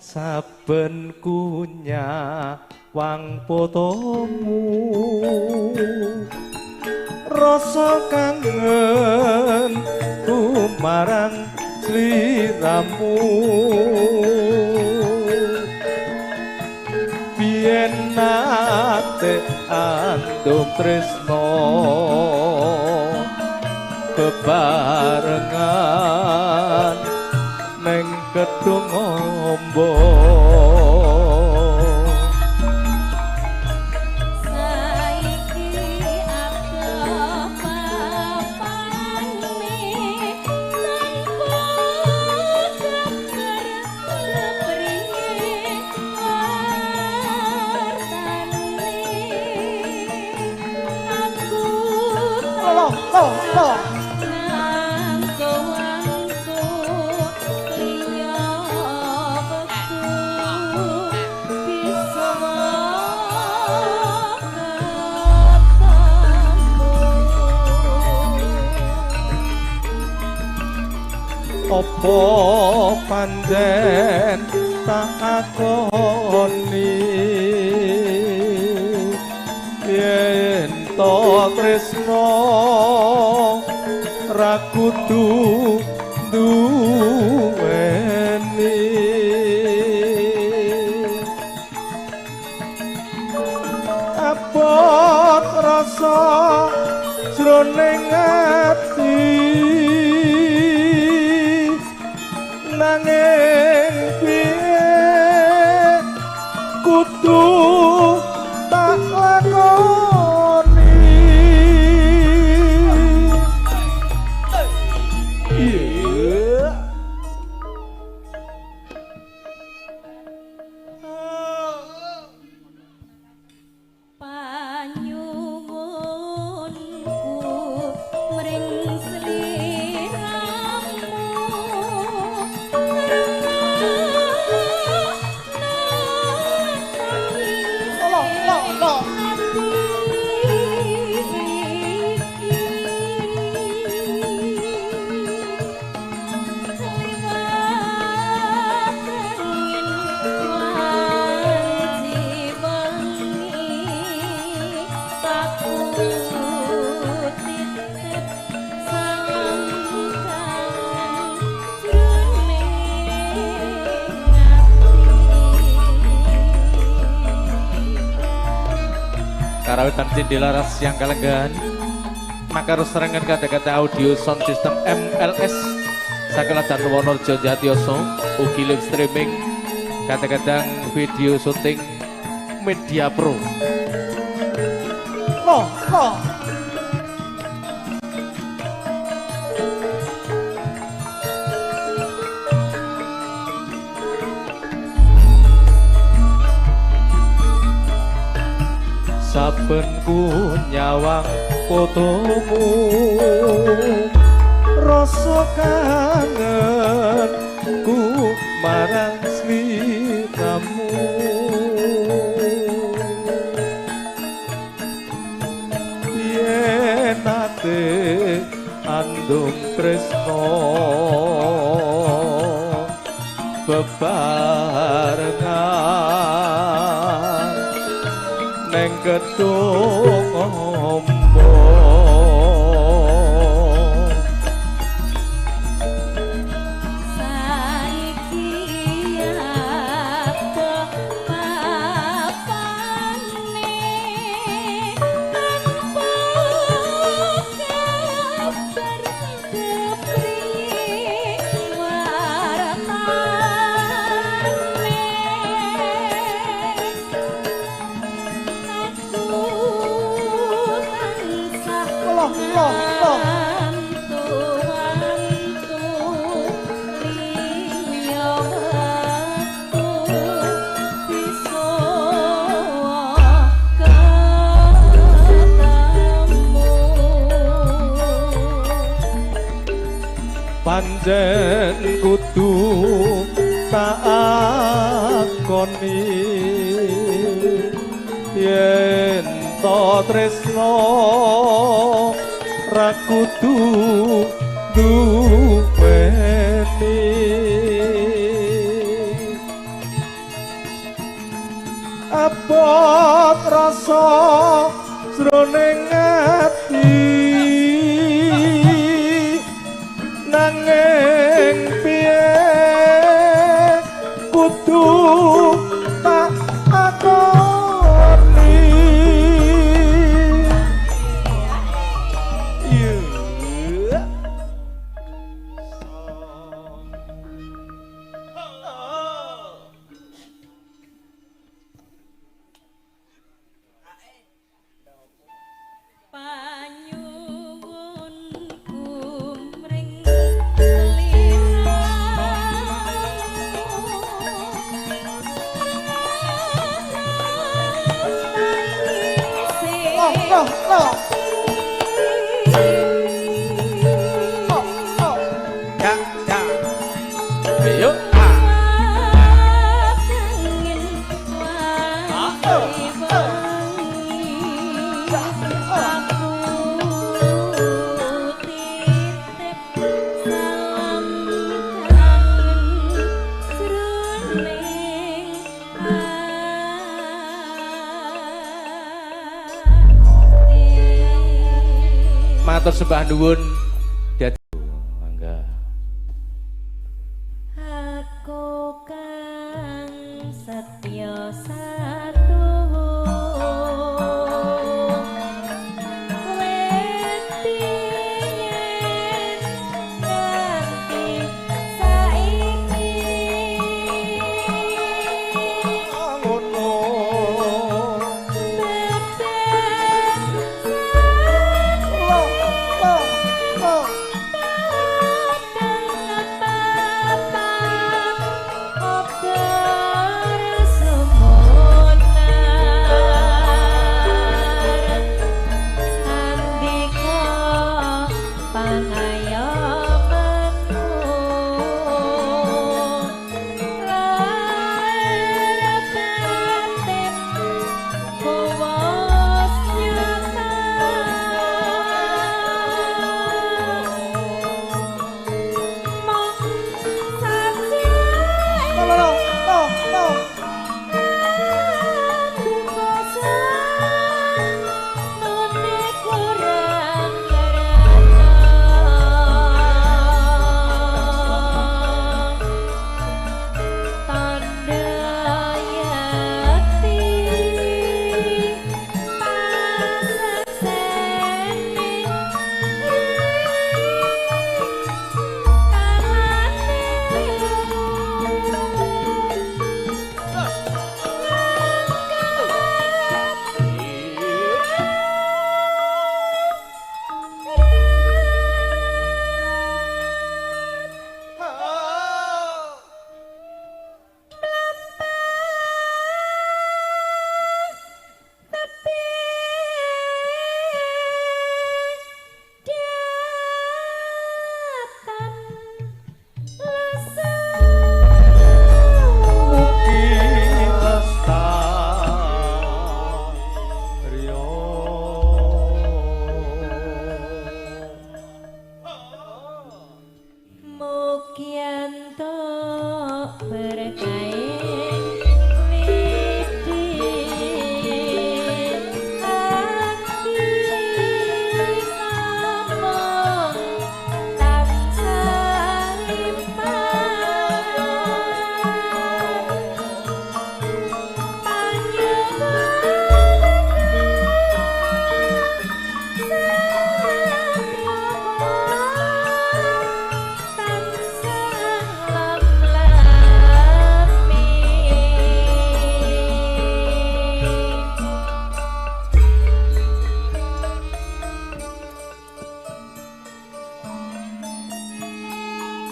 saben kunyawang potomu rasa kangen marang sliramu biyen nate andum tresno bebarengan neng gedung ombo opo panjen tak akoni yen to tresno ra kudu duweni abot rasa jroning ati nanging piye kudu tak lakoni karawitan Cindilaras yang kalenggan maka serangan kata-kata audio sound system MLS sakala Danwonorjo Jatioso ugi live streaming kata-kata video syuting Media Pro saben kunyawang fotomu rasa kangen ku marang sliramu yen ate andum tresno bebarengan neng gedung ombo saiki apa papane tanpa kabar kepriye panjen kudu tak akoni yen to tresno ra kudu duweni ngepot rasa jroning ati nanging piye kudu tak akoni matur sembah nuwun dadi mangga aku kang setya satu weti nganti saiki ngono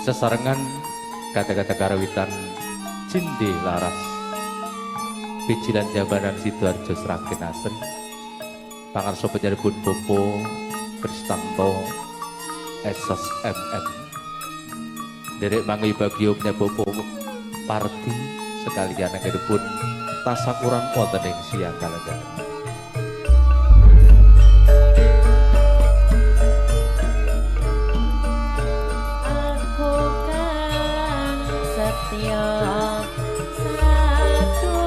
sesarengan kata-kata karawitan Cindi Laras Pijilan Jambanan Sidoarjo Sragen Asri Pangarso Penyarbun Popo Kristanto Esos MM Derek Mangi Bagio Popo Parti sekalian anggenipun tasakuran wonten ing siang kalenggan. Setya satu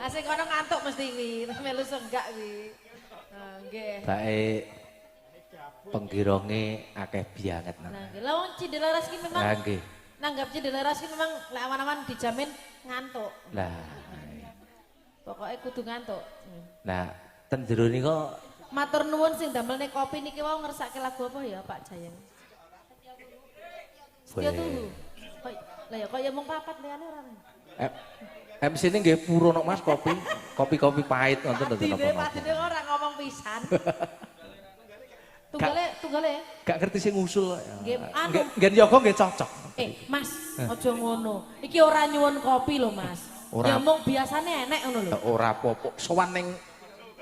Asik kono ngantuk mesti kuwi, melu senggak kuwi. Nggih. Bae penggironge akeh bianget nang. Nah, nggih. Lah wong Cindelaras ki memang Lah nggih. nanggap Cindelaras ki memang lek awan-awan dijamin ngantuk. Lah. Pokoknya kudu ngantuk. Nah, ten jero nika Matur nuwun sing damelne kopi niki wau ngersake lagu apa ya Pak Jayeng? Setia Tunggu. Lah ya kok ya mung papat liyane ora. MC ini nggih puro nok Mas kopi. Kopi-kopi pahit wonten mboten Dhewe napa-napa. patine ora ngomong pisan. Tunggale. Gak ngerti sing ngusul kok. Nggih, anu. Nggih nyogo nggih cocok. Mas, aja ngono. Iki ora nyuwun kopi lho, Mas. Ora. Ya mung biasane enek ngono lho. Ora apa-apa. Sowan ning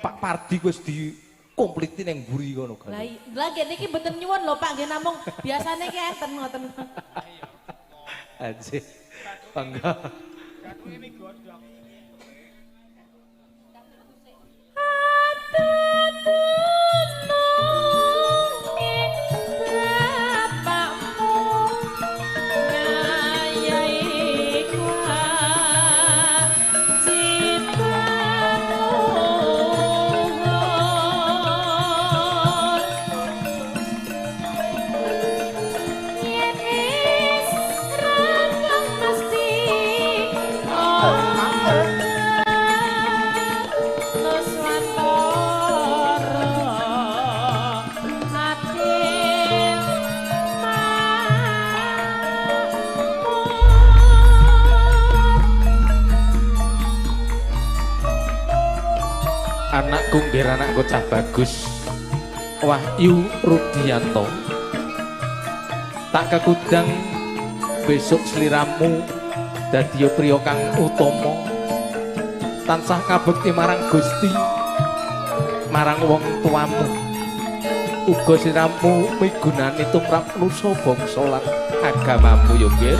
Pak Pardi wis dikompliti ning mburi ngono kan. Lah niki mboten nyuwun lho Pak, nggih namung biasane ki enten ngoten. Anjir. Bangga. Anakku nggih anakku cah bagus Wahyu Rudianto tak kekudang besok sliramu dadi priya kang utama tansah kabekti marang Gusti marang wong tuamu uga sliramu migunani tumrap nusa bangsa lan agamamu yo nggih.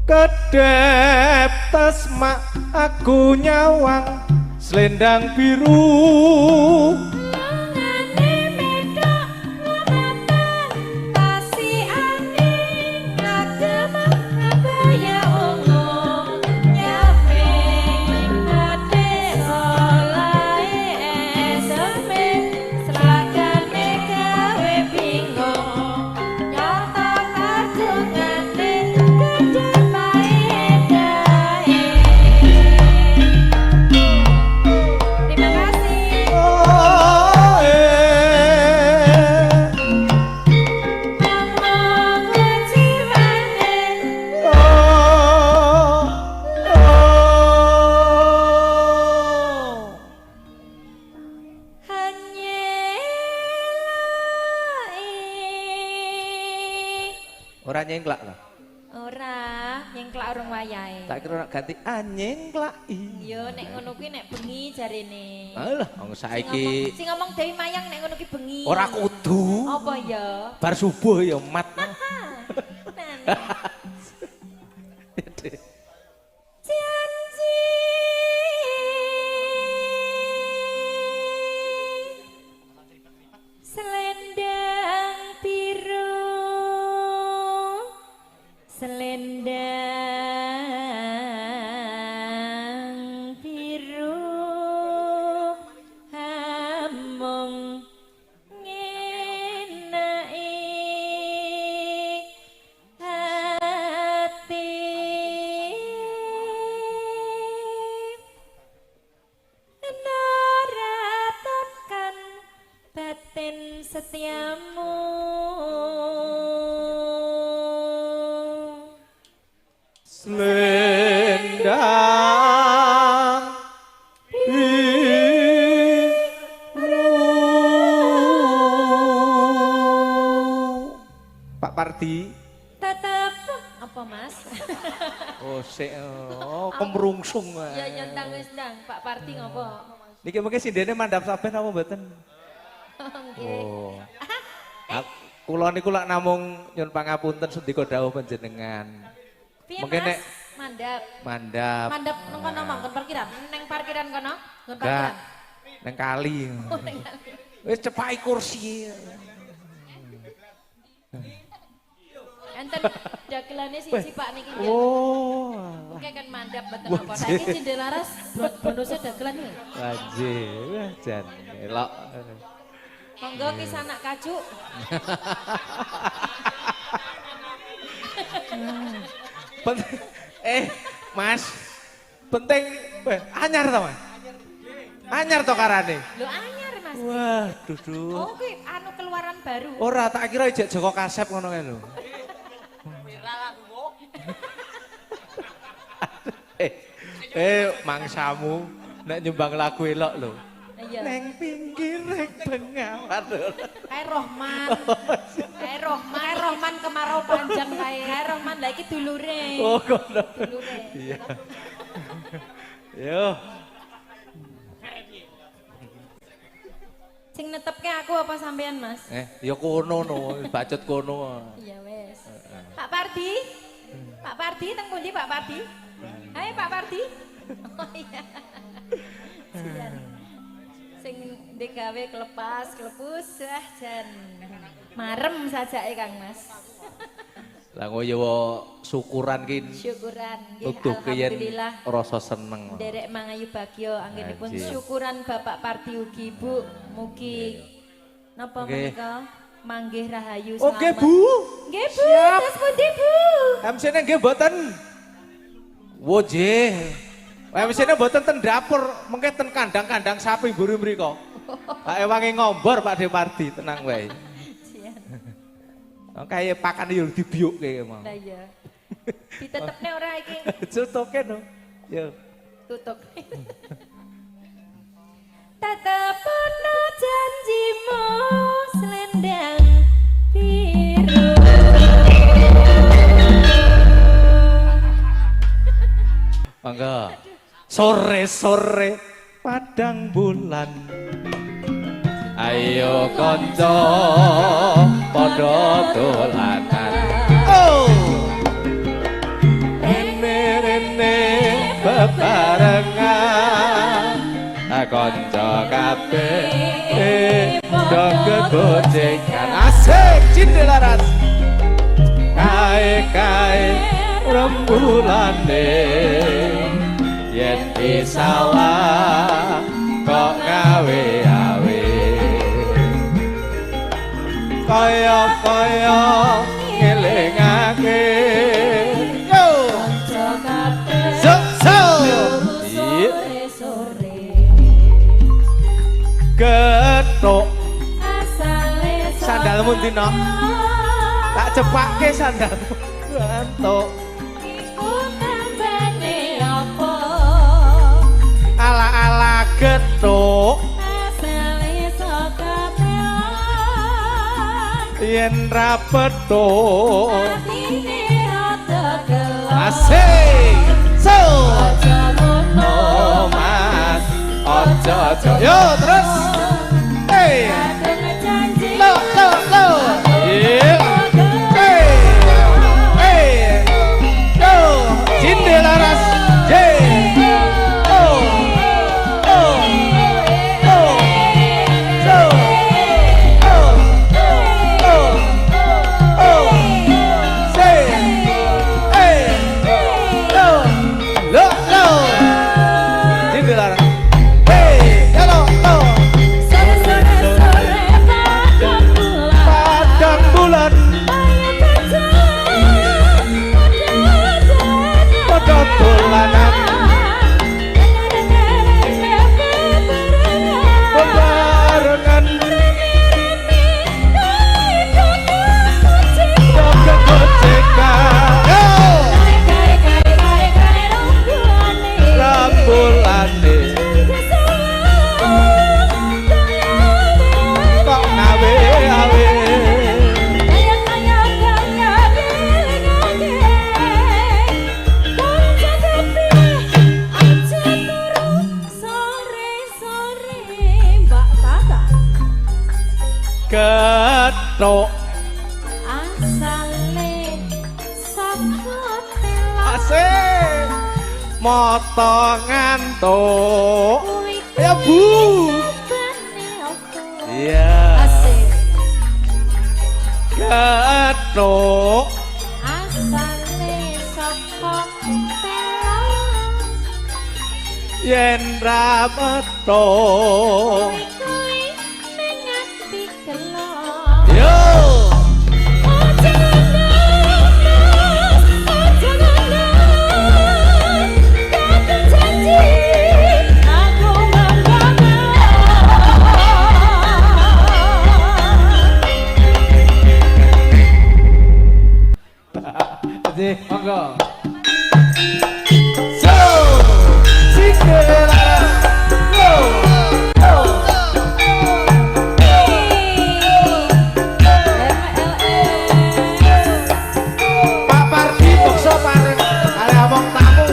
kedep tesmak aku nyawang selendang biru Ngane medok ngamatan kasih aning ngagem abaya ungu nyaping ate solae eseme selagane gawe bingung nyata kajungane gede paedae. Terima kasih. oh, Ngomong jiwane oh, oh. hanyelai. Ora nyengklak lah. Ora, nyengklak urung wayahe. Tak kira nak ganti anyengklak. Yo nek ngono kuwi nek bengi jarene. Alah, wong saiki Sing ngomong Dewi Mayang nek ngono ki bengi. ora kudu. Apa ya? Bar subuh ya mat. Janji selendang biru selendang biru hamung ngenai hati naratakan batin setiamu Selendang biru. Pak Pardi. tetap apa mas? Oh, kemrungsung. Ya nyentang wis ndang Pak Parti ngopo? Niki mungkin sindene mandhap saben apa mboten? Nggih. Oh. Kula niku lak namung nyun pangapunten sendika dawuh panjenengan. Piye Mungkin Mas? nek- Mandap. Mandhap Mandap nang kono manggon parkiran. Neng parkiran kono? Nggon enggak parkiran. nang kali. Oh, neng kali. Wis cepaki kursi. Enten dagelane siji Pak niki nggih. Oh. Oke kan mandap mboten Wah, apa. Saiki Cindelaras bonusnya dagelan ya. Anjir, wah jan elok. Monggo ki sanak kajuk. Mas, penting anyar to, Mas? Anyar to karane. Lho anyar Mas. Wah, duduh. Oh kuwi anu keluaran baru. Ora tak kira ijek Joko Kasep ngono kae lho. Mangsamu nek nyumbang lagu elok lho. Iya. Neng pinggir rek bengawan. Kae Rohman. Kae Rohman kemarau panjang kae. Kae Rohman lha iki dulure. Oh, ngono. Dulure. Iya. Yo. Sing netepke aku apa sampean, Mas? Ya kono no, bacot kono. Iya wes. Pak Pardi? Pak Pardi teng pundi Pak Pardi? Hai Pak Pardi. Oh iya. Sian. Sing digawe kelepas, kelepus, jan. Marem sajake Kang Mas. Lah ngoyo syukuran ki Syukuran nggih utuh keyen alhamdulillah. rasa seneng. Derek mangayu bagyo anggenipun Anjir. syukuran Bapak Pardi ugi Bu mugi napa Nggih. menika manggih rahayu Oke, selamat. Bu. Nggih Bu, terus pundi Bu? MC-ne nggih mboten. Wo nggih. MC-ne mboten ten dapur, mengke ten kandang-kandang sapi mburi mriko. Pak ewangi ngombor Pak Depardi, tenang wae. Sian. Kayak pakan yo dibiukke emang. Lah iya. Ditetepne ora iki? Cutoke no. Yo. Tutup. Tatapono janjimu selendang biru. Mangga. Sore-sore padang bulan. Ayo kanca padha dolanan. Oh! bebarengan kanca kabeh do gegojekan asik Cindelaras kae rembulane yen di sawah kok gawe awe kaya ngelingake yo Getok sandalmu dino tak cepake sandalmu gantuk ala-ala getok yen ra petuk asik so oh mas ojo yo terus hey lo yeah hey yo Cindelaras Getok asale saka tela asik moto ngantuk ya bu iya asik getok asale saka tela yen ra metuk Monggo. So, Cindelaras. Pak Pardi bokso bareng kali omong tamu.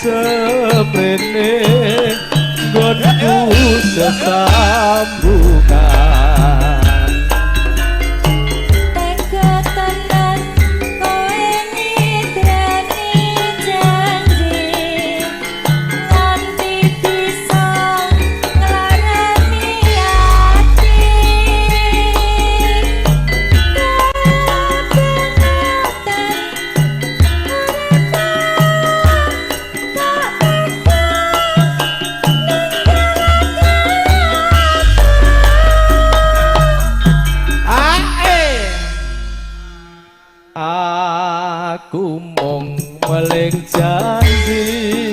seprene nggonku sesambungan. Tega tenan kowe nyidrani janji nganti bisa nglarani ati Aku mung meling janji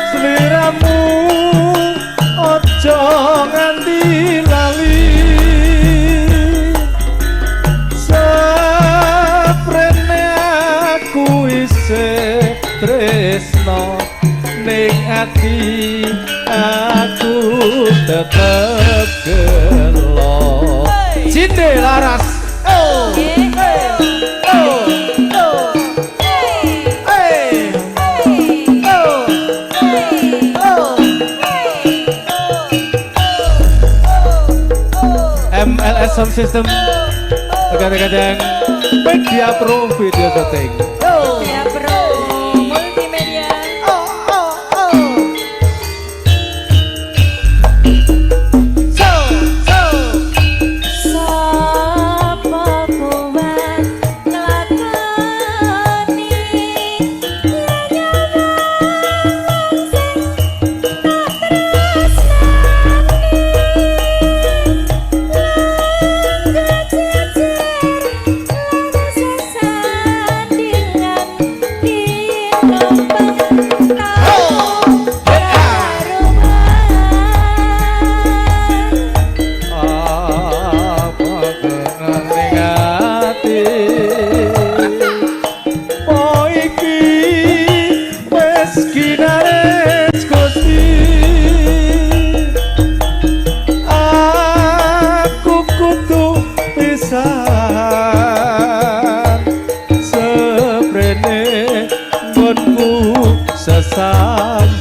sliramu ojo nganti lali seprene aku isih tresno ning ati aku tetep gelo Cinde Laras. MLS Sound System kadang-kadang Media Pro video syuting. ya bro multimedia sapa kuat nglakoni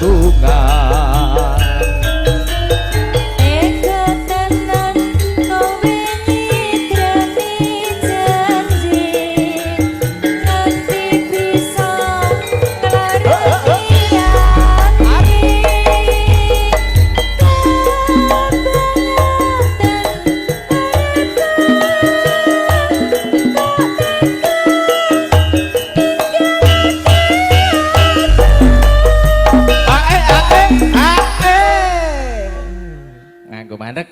sesambungan. Ega tenan kowe nyidrani janji nganti bisa nglarani ati Nganggo mandek.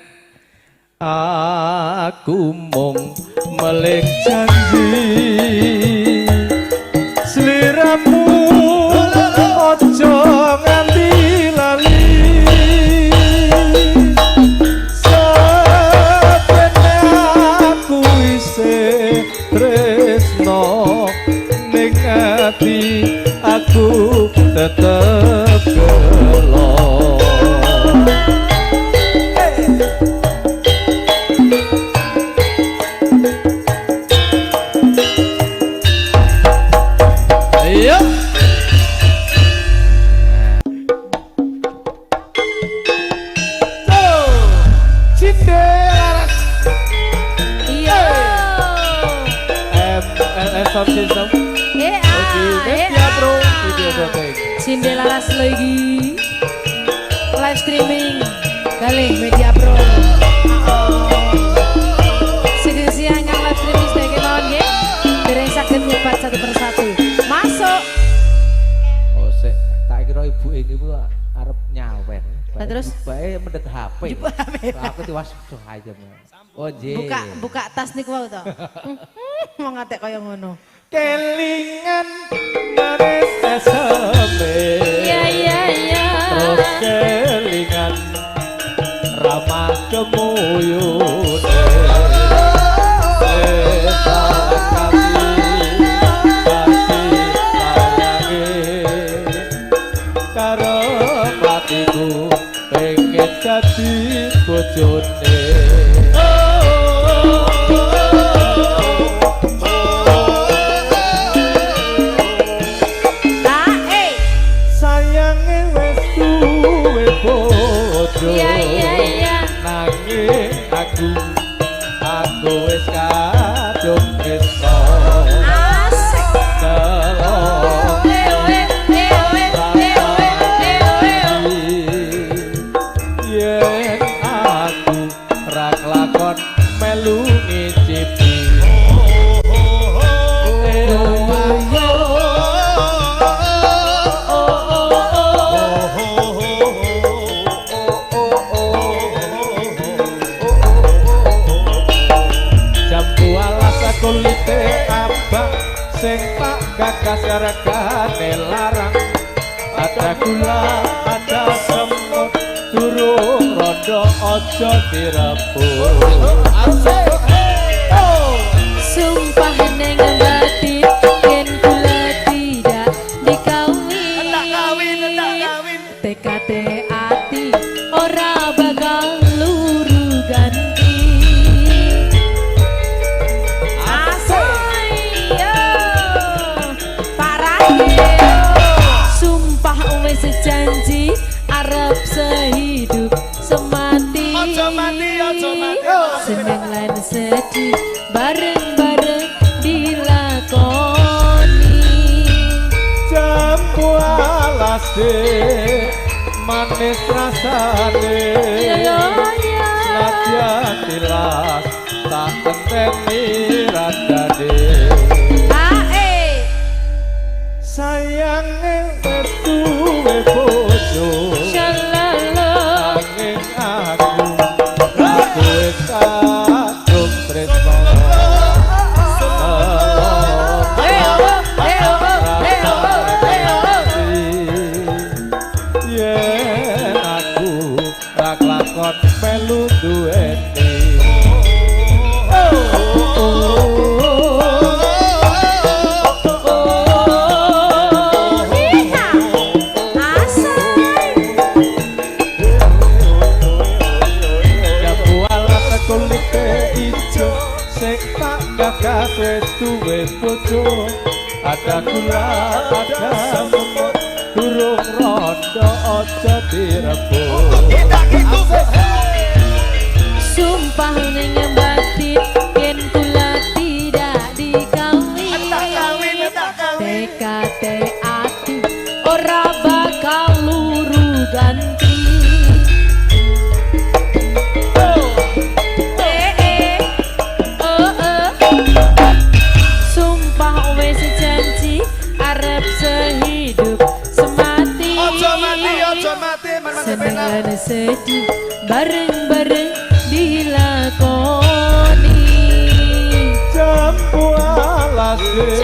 Aku mung meling janji sliramu ojo nganti lali sepene aku isih tresno ning ati aku tetep gelo. Iya. Cinde Laras. iya MLS Sound System. Media Pro video syuting. Cinde Laras lagi live streaming kali Media Pro. Segesi hanya live streaming sebagai mawon nggih. Dereng saged nyebat satu persatu. Masuk. Oh, sik tak kira ibu ini bu arep nyawer. Lah terus bae mendet HP. Aku tiwas doh aja. Oh, nggih. buka tas niku wau to. Mau ngatek kaya ngono. Kelingan manis eseme. iya Terus kelingan ramah kemuyune. Karo matiku pengen dadi bojone. kasar regane larang. Ada gula, ada semut, durung rondo ojo direbut. Asik. Sumpah neng batin yen kula tidak dikawin. TKT ati ora bakal luru ganti. Asayo parayo sumpah wis janji arep sehidup semati. Ojo mati, ojo mati. Seneng lan sedih bareng-bareng dilakoni. Jambu alase manis rasane. Senajan tilas tak enteni radane. Sayange wis duwe bojo. Angin aku duwe kadung tresno. Yen aku ra kelakon melu duweni. Wes duwe bojo, ada gula, ada semut, durung rondo ojo direbut. Sumpah ning batin yen kula tidak dikawin. TKT ati ora bakal luru ganti. Sehidup semati. Ojo mati, ojo mati. Seneng lan sedih bareng-bareng dilakoni. Jambu alase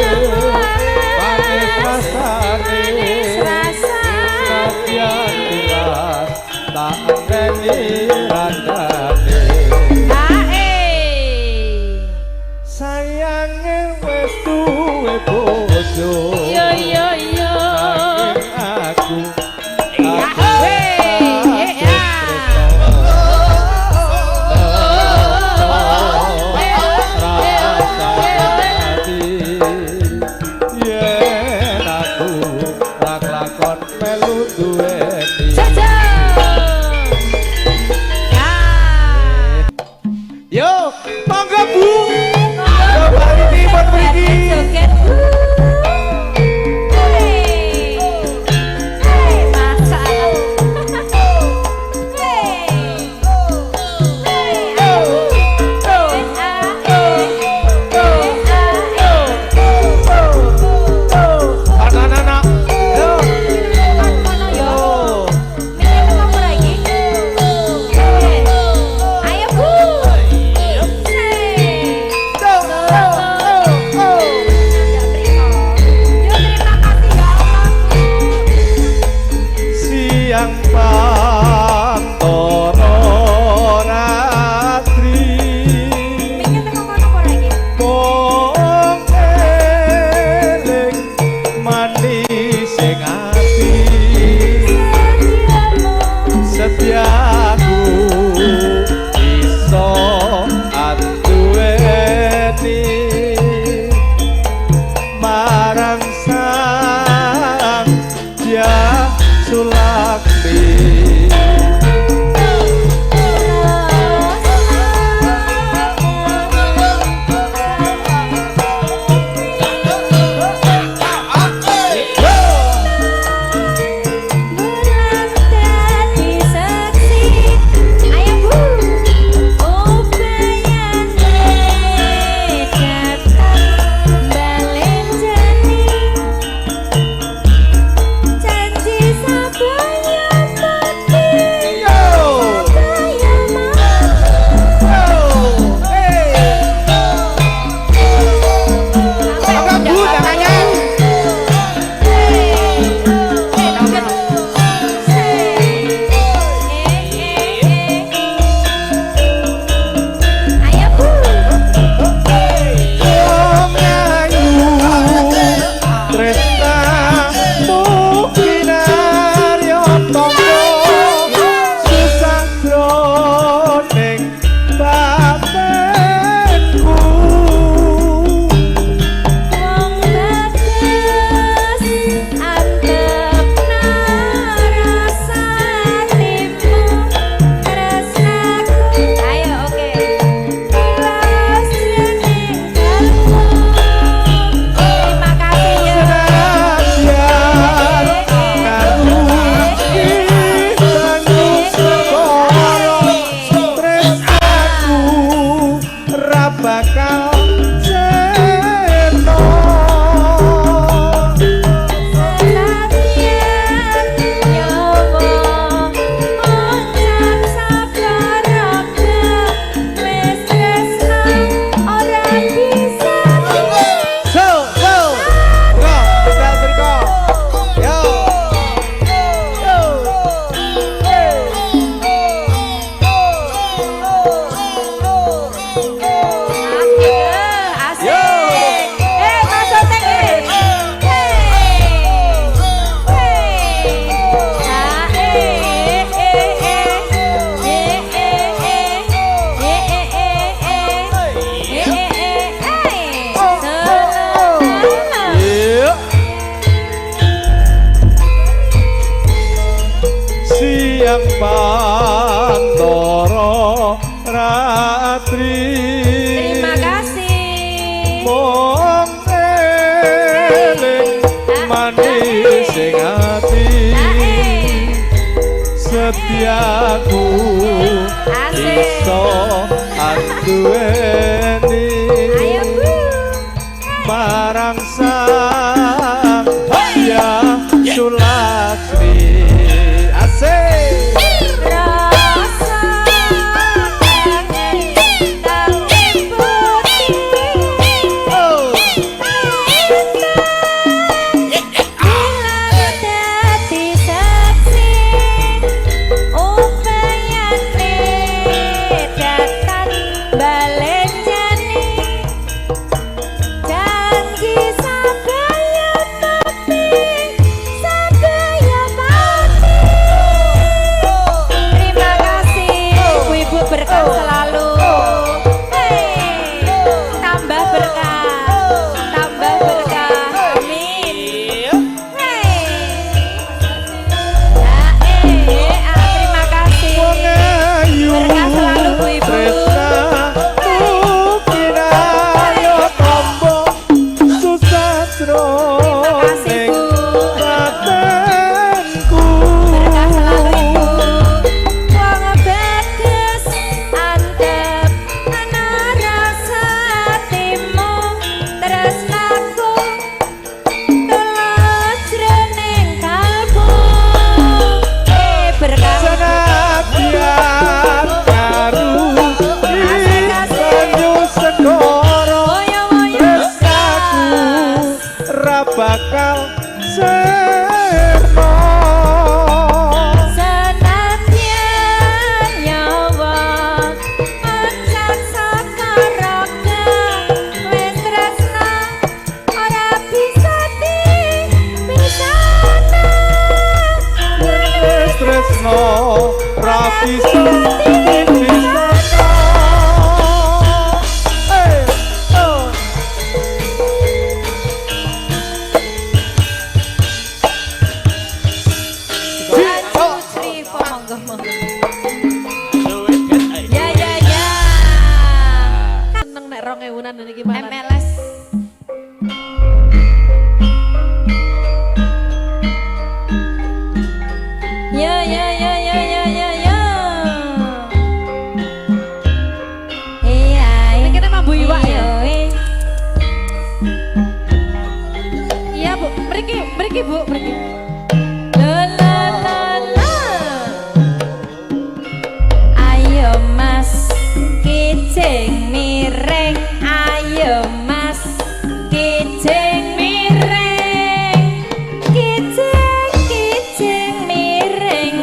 manis rasane. Senajan tilas tak enteni radane. Sayange wis duwe bojo. Aku yen aku lakon melu duweni. Yo, monggo Bu. Coba iki pun mriki. yang Pandoro Ratri. Terima kasih. Mong eling manis sing ati setiaku iso anduweni marang sang Hyang Sulaksmi. Asik. Rasa kangen kangen putih. Bila dadi saksi upayane datang balen jani janji sadaya tapi sadaya mati. Terima kasih ibu-ibu berkah selalu. Hei, tambah berkah, amin. Hei, terima kasih. Berkah selalu Bu Ibu. Terima kasih Bu. Berkah selalu Ibu. Wong bagus antep ana rasa atimu tresnaku tulus jroning kalbu. Berkah bakal seno senadyan nyawa ancak saka raga wis tresna ora bisa dipisahna. wis tresno ra bisa Seneng nek 2000-an iki malah. MLS. Ya. Iya. Kene mambu iwak ya. Iya. Iya Bu, mriki Bu, mriki. Ayo Mas kijing miring, ayo Mas kijing miring, kijing miring,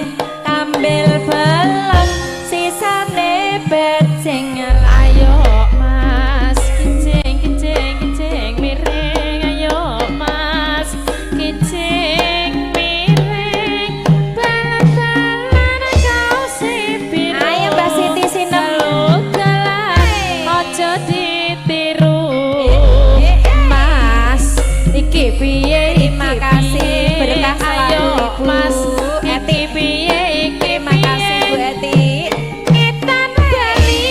ambil beleng sisane becing. Ayo Mas, kijing miring. Ayo Mas, kijing miring. Balan-balan kau sipir. Ayo Mbak Siti sinem. Ojo ditiru. Mas, iki piye? Terima kasih, berkah selalu Ayo Ibu. Mas, eti piye? Iki Terima kasih Bu Eti. Etan bali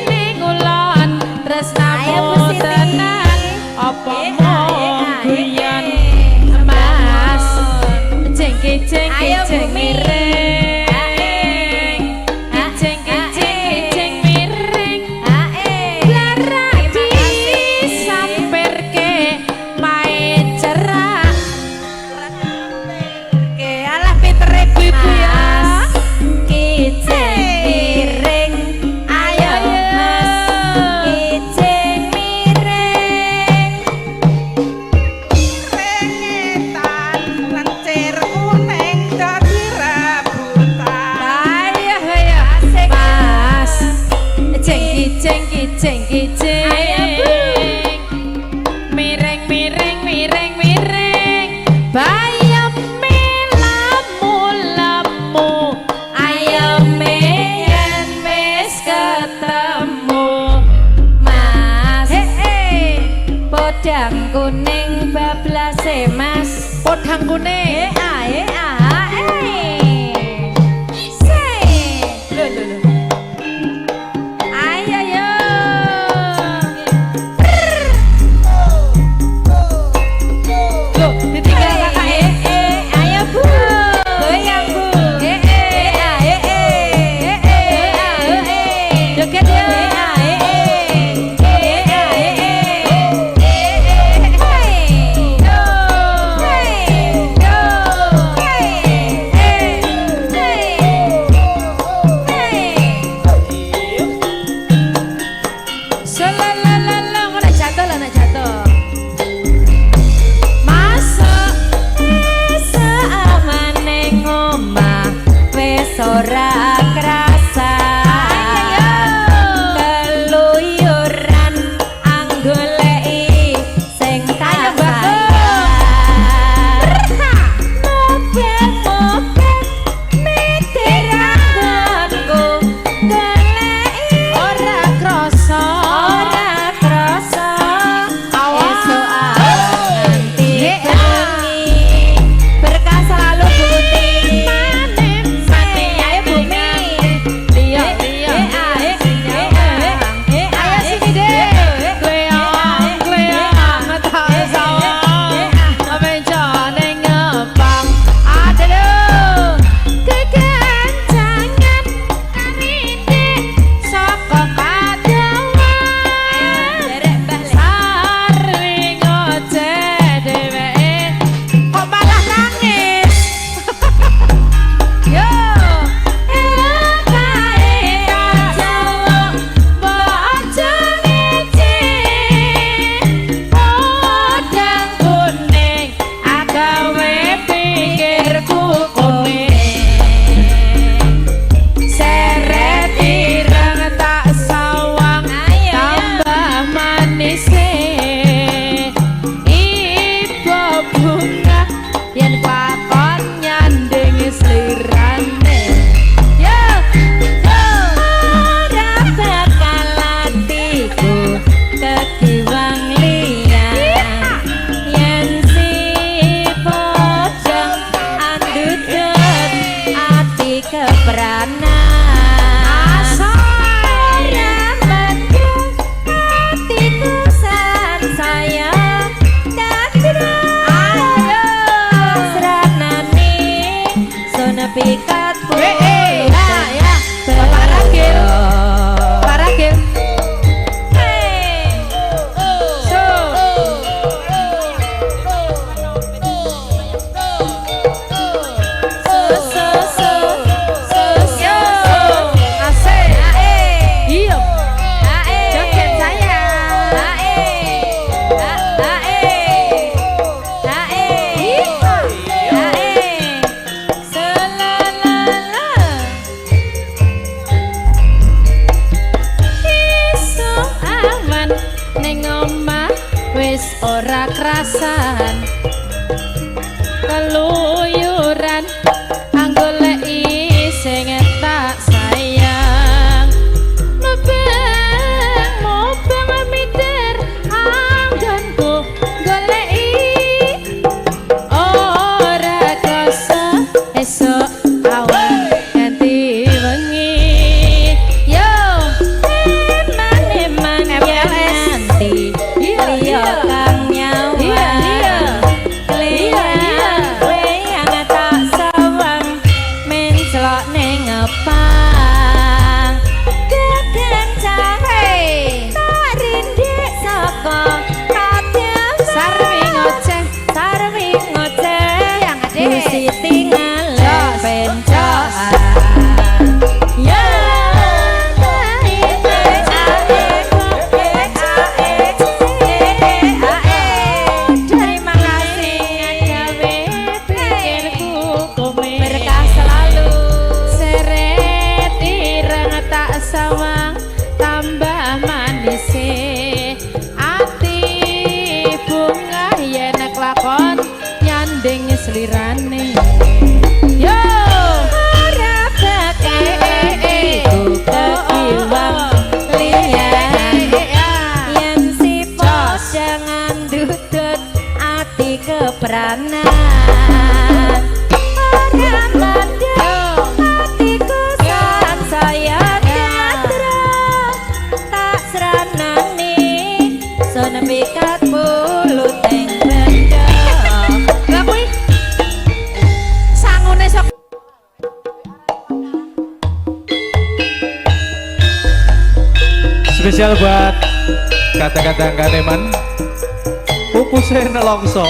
ning ulon Ayo, tresnamu Bu Siti. tenan apa Ayo, mau ayo, guyon ayo. Mas jengki Ayo, Bu Mi. miring kijing miring lara disampirke mae cerak Oke, alah pinter ibu-ibu ya. Mas. Kijing miring, ayo Mas kijing miring. Rengetan lencir kuning dadi rebutan. Ayo ya asik. Mas kijing miring bayam lamu Ayame yen wis ketemu Mas. Podang kuning bablase Mas. podang kuning. pikat ya Pak Ragil Pak Ragil ora krasan keluyuran anggoleki sing tak sayang nebeng mobeng miter anggonku goleki ora krasa esok awan ganti wengi yo emang nanti liya selirane yo ora bakal iwang liyan yen sipos jangan dudut ati kepranan ora mandang atiku san saya teatrong tak seranani sono pikat mulut ing benda lapui spesial buat kata-kata Kaneman pupusnya nelongso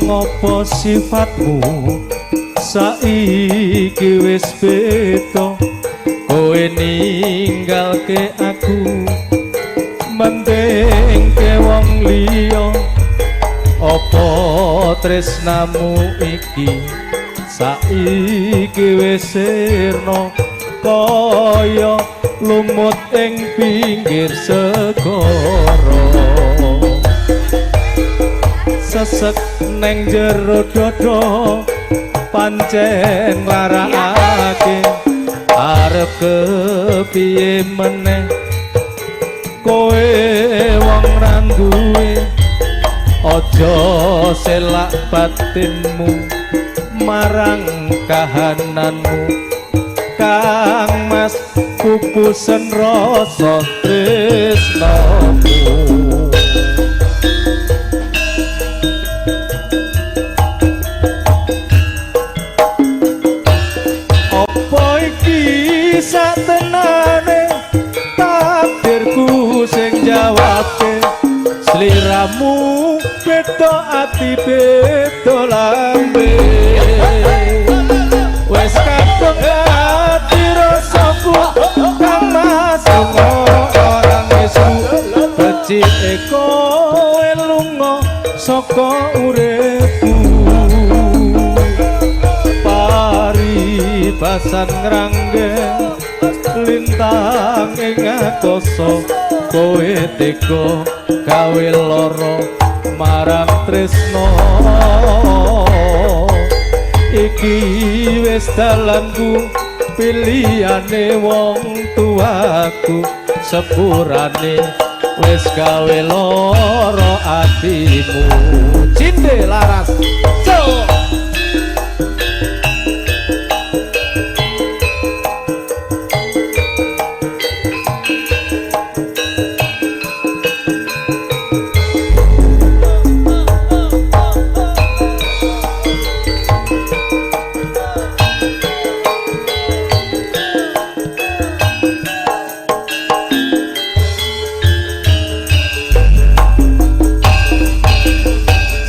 ngopo sifatmu saiki wis beda kowe ninggalke aku mendengke wong liya apa tresnamu iki saiki wis sirna kaya lumut ing pinggir segara sesek neng jero dodo pancen larakake arep kepiye meneh kowe wong randuwe aja selak batinmu marang kahananmu Kang Mas pupusen rasa tresnamu satenane takdirku sing jawabe sliramu beda ati beda lambe wis kadung ati rasaku Kang Mas orang isu becike kowe lunga saka uripku paribasan ngranggen lintang ing akasa kowe tega gawe lara marang tresno iki wis dalanku pilihane wong tuaku sepurane wis gawe loro atimu. Cinde laras cuk.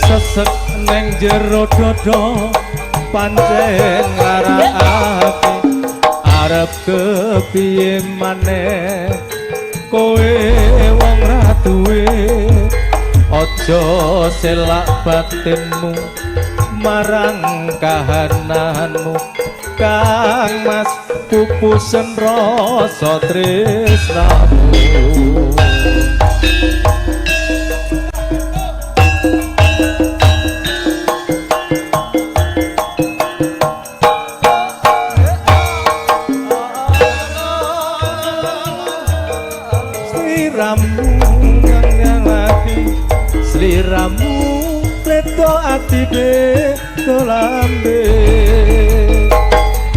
Sesek neng jero dodo pancen nglarakake arep kepiye maneh kowe wong ra duwe aja selak batinmu marang kahananmu Kang Mas pupusen rasa tresnamu. Sliramu leto ati beto lambe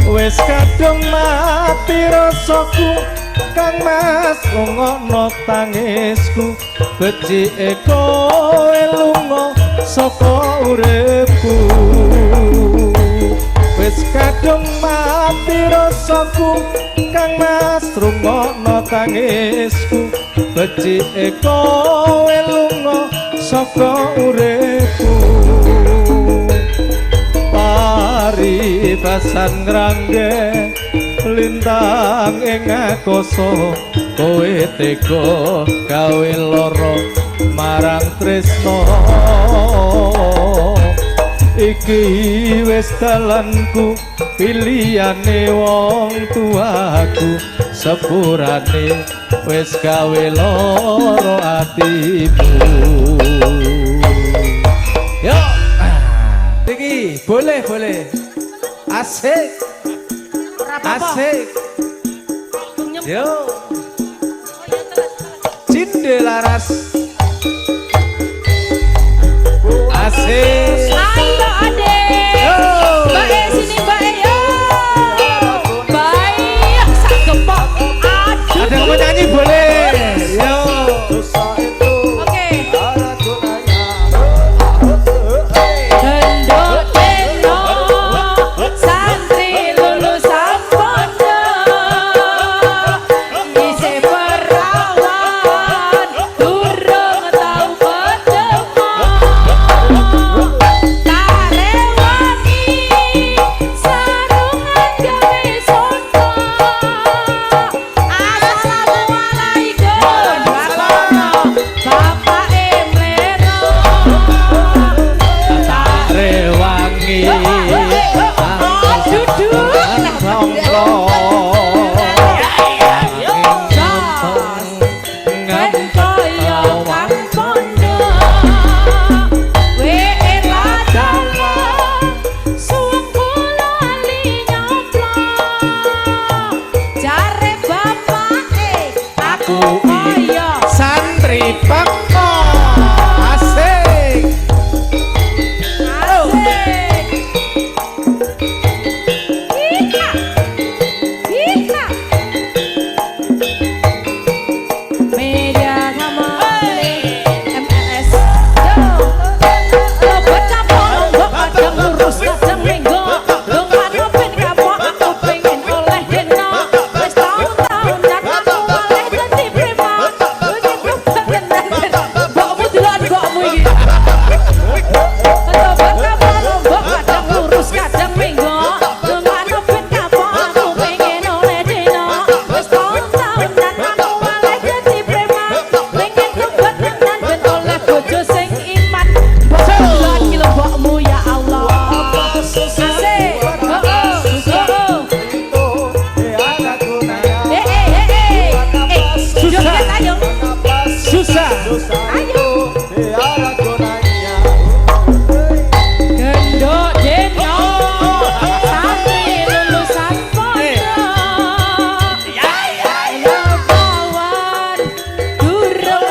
wis kadung mati rasaku Kang Mas ngokno tangisku becike kowe lunga saka uripku wis kadung mati rasaku Kang Mas rungokno tangisku becike kowe lunga saka uripku paribasan ngrangge lintang ing akoso kowe tega gawe lara marang tresno iki wis dalanku pilihane wong tuaku sepurane wis gawe lara atimu. Yo, Diki, boleh. Asik. Asik. Yo. Cinde laras. Asik. Ayo adek. Yo. Mbak E sini Mbak E yo. Baik sak gempok. Aduh. Ada yang mau nyanyi boleh. Yo. Oke. Gendut deno santri lulusan pondok isi perawan durung tau ketemu karewangi sarungan gawe soto assalamualaikum wakono bapak emleno Rewangi Santri Pakko. Asik. Media Kamali MLS baca pondok kadang lurus kadang minggu dong karo ben kapok aku pengen oleh deno wis tahun-tahun dan aku oleh dadi preman mbokmu delok mbokmu iki baca pondok kadang lurus kadang minggu dong karo ben kapok aku pengen oleh deno wis tahun-tahun dan aku oleh dadi preman pengen tobat dan ben oleh bojo sing iman mbok iki lho mbokmu ya Allah asik joget ayo Susah. ayo gendok deno santri lulusan pondok kawan durung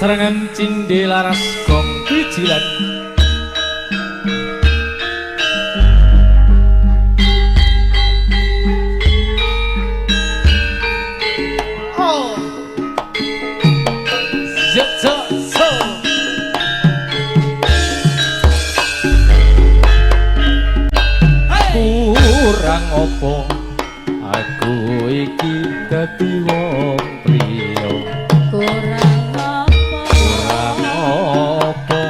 serangan cindi laras gong bijilan kurang opo aku iki dadi wong priya kurang kurang opo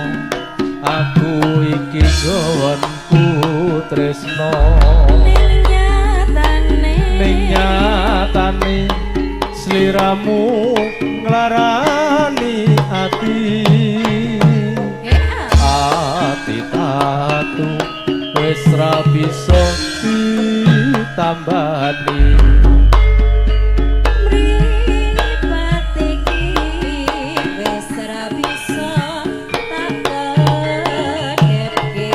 aku iki gawanku tresno ning nyatane sliramu nglarani ati ati tatu wis ra bisa ditambani mripat iki wis ra bisa tak kedepke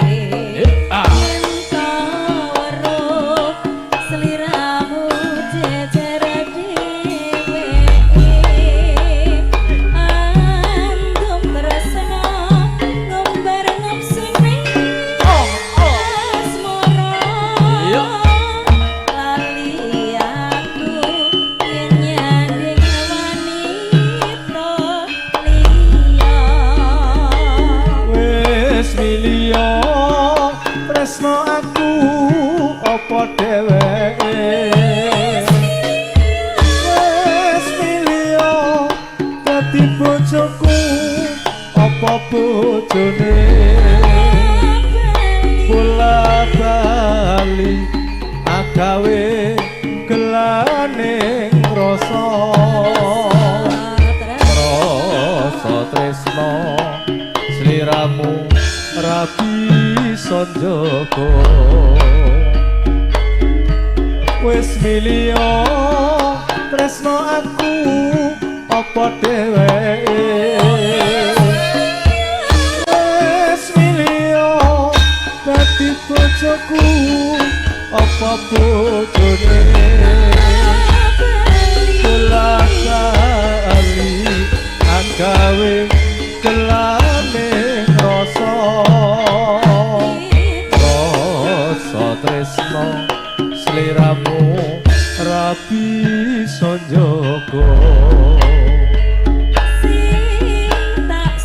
yen weruh sliramu jejer dhewe antum tresno ngombar nafsune asmara lali aku yen nyanding wanita liya wis milya tresno aku apa dheweke wis milya dadi bojoku apa bojone bola bali agawe gelane rasa rasa tresno sliramu rabi sonjoko wis milya tresno aku apa dheweke wis milya dadi bojoku apa bojone bola bali agawe gelane rasa rasa tresno sliramu rabi sonjoko sing tak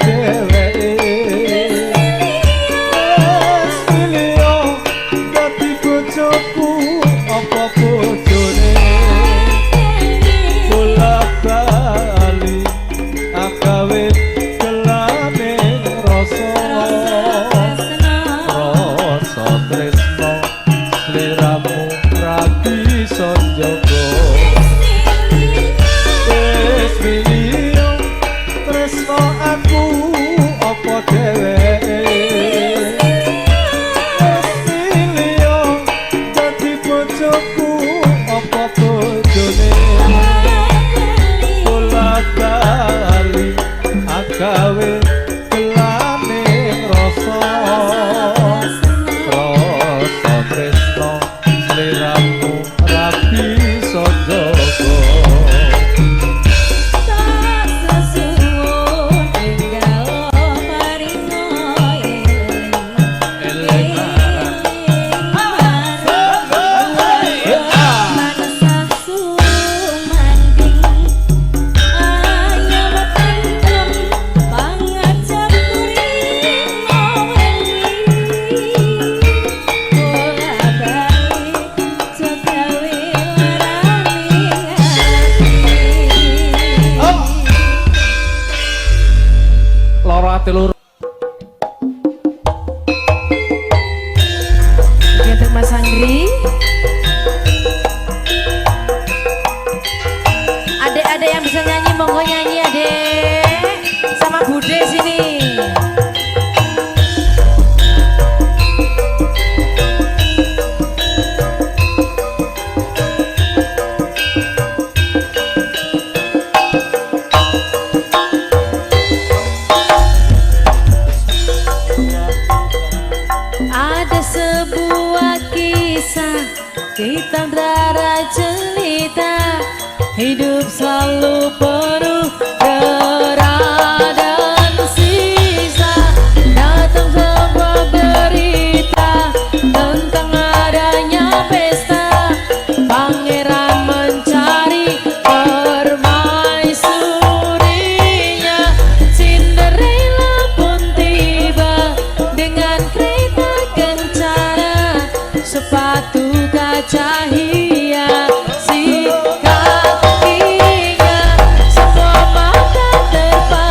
dheweke wis milio dadi bojoku apa bojone bolak-bali agawe gelane rasa rasa tresno sliramu ra bisa njaga wis milio tresno aku apa dheweke wis milio dadi bojoku apa bojone bolak-bali agawe gelane rasa rasa tresno sliramu ra bisa njaga loro ati loro Untuk Mas Anggri. Adek-adek yang bisa nyanyi, monggo nyanyi adek. Sama Bude sini. Ada sebuah kisah tentang darah cerita, hidup selalu penuh derah dan sisa. Datang sebuah berita tentang adanya pesta, pangeran mencari permaisurinya. Cinderella pun tiba dengan kereta kencana, sepatu kaca hiasi kakinya, semua mata terpana.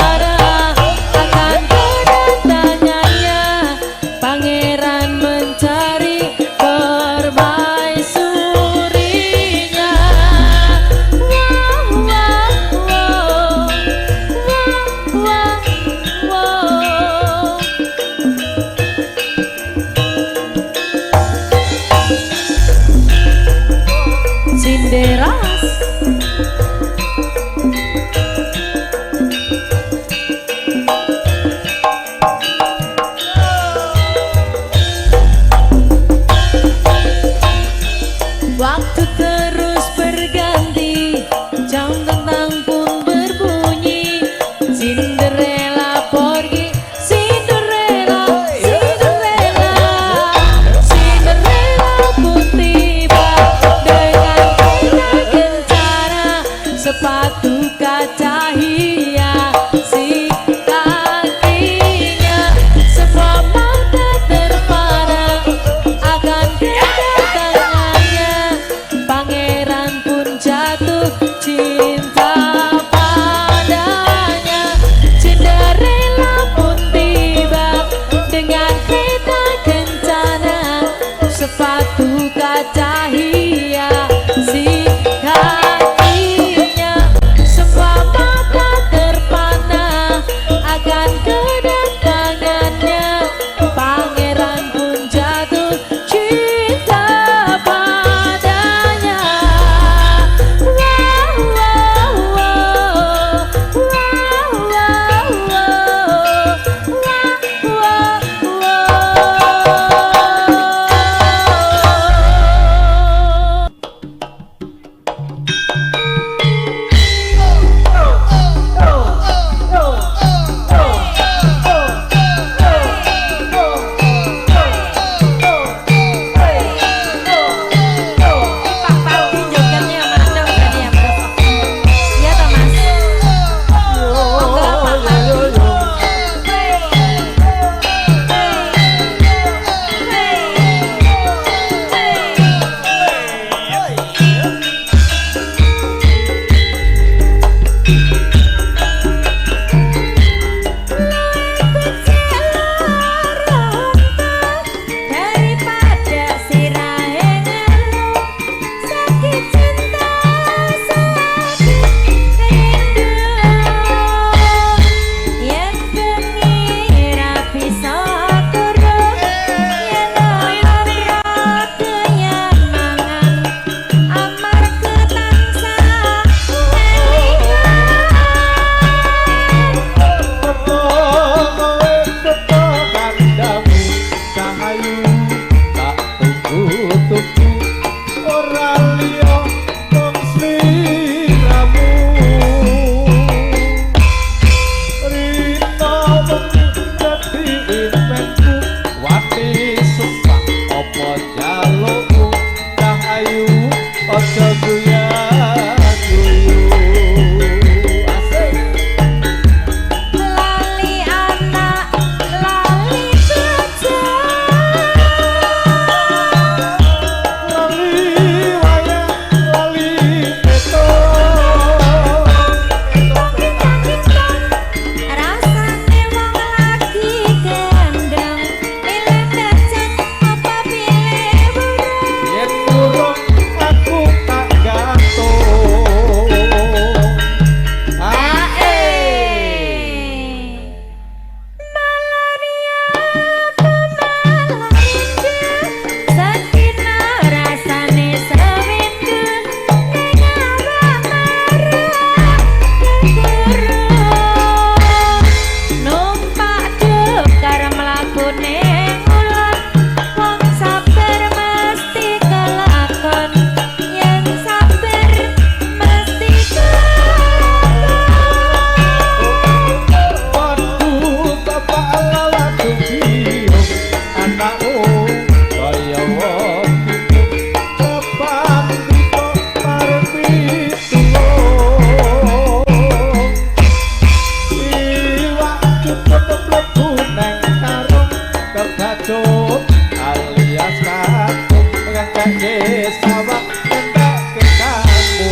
tetep lebu neng karung kebacut alias katung ngentekke sawah ngentekke kamu.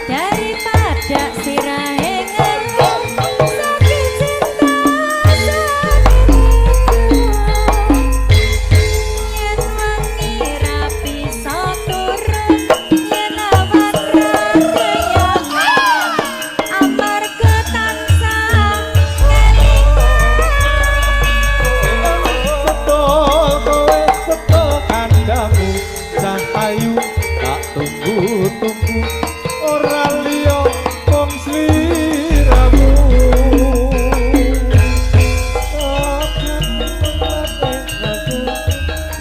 daripada sirahe ngeluh saking cinta sakit yen wangi rapi saturun yen awan rakyat amarga tansah Betul kowe betul kandamu Cahayu tak tunggu-tunggu ora liya mung sliramu.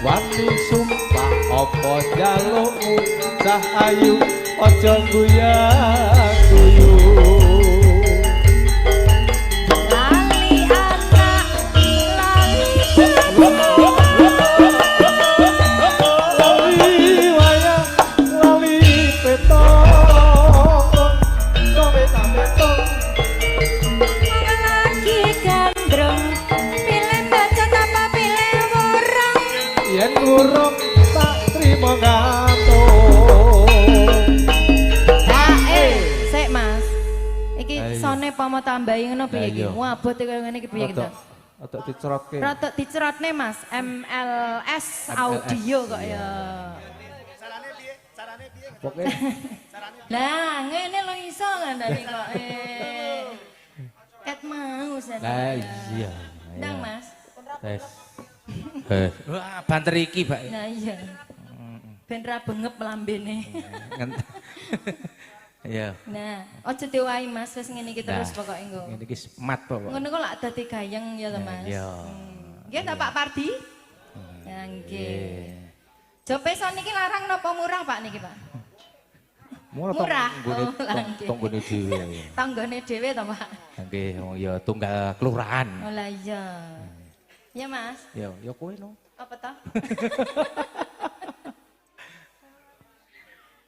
Wani sumpah apa jalukmu Cahayu aja guyu-guyu. lali anak lali Lali wayah lali petong kowe tak petong lagi gandrung pilih bacot apa pilih wurung yen urung tak trimo gantung. sik mas iki Ayo. sone pomo tambahi ngono piye iki Ayo. wabot kaya ngene iki piye kita Atau dicerotke. rada dicerotne mas MLS audio kok ya Pokoke lah ngene lo iso ngandani kok ket mau sana lah iya. ndang mas Tes. Wah, banter iki, Pak. nah iya ben ra bengep lambene Iya. nah ojo diwahi mas wis ngene iki terus pokoke engko Ini ki mat pokok. ngono kok lak dadi gayeng ya to mas Iya. nggih ta Pak Pardi ya nggih jope son niki larang napa murah Pak niki Pak murah oh nggih Tonggone dhewe. tanggane dhewe to Pak Nggih, ya tunggal kelurahan. oh lah iya ya mas Ya kowe no. apa toh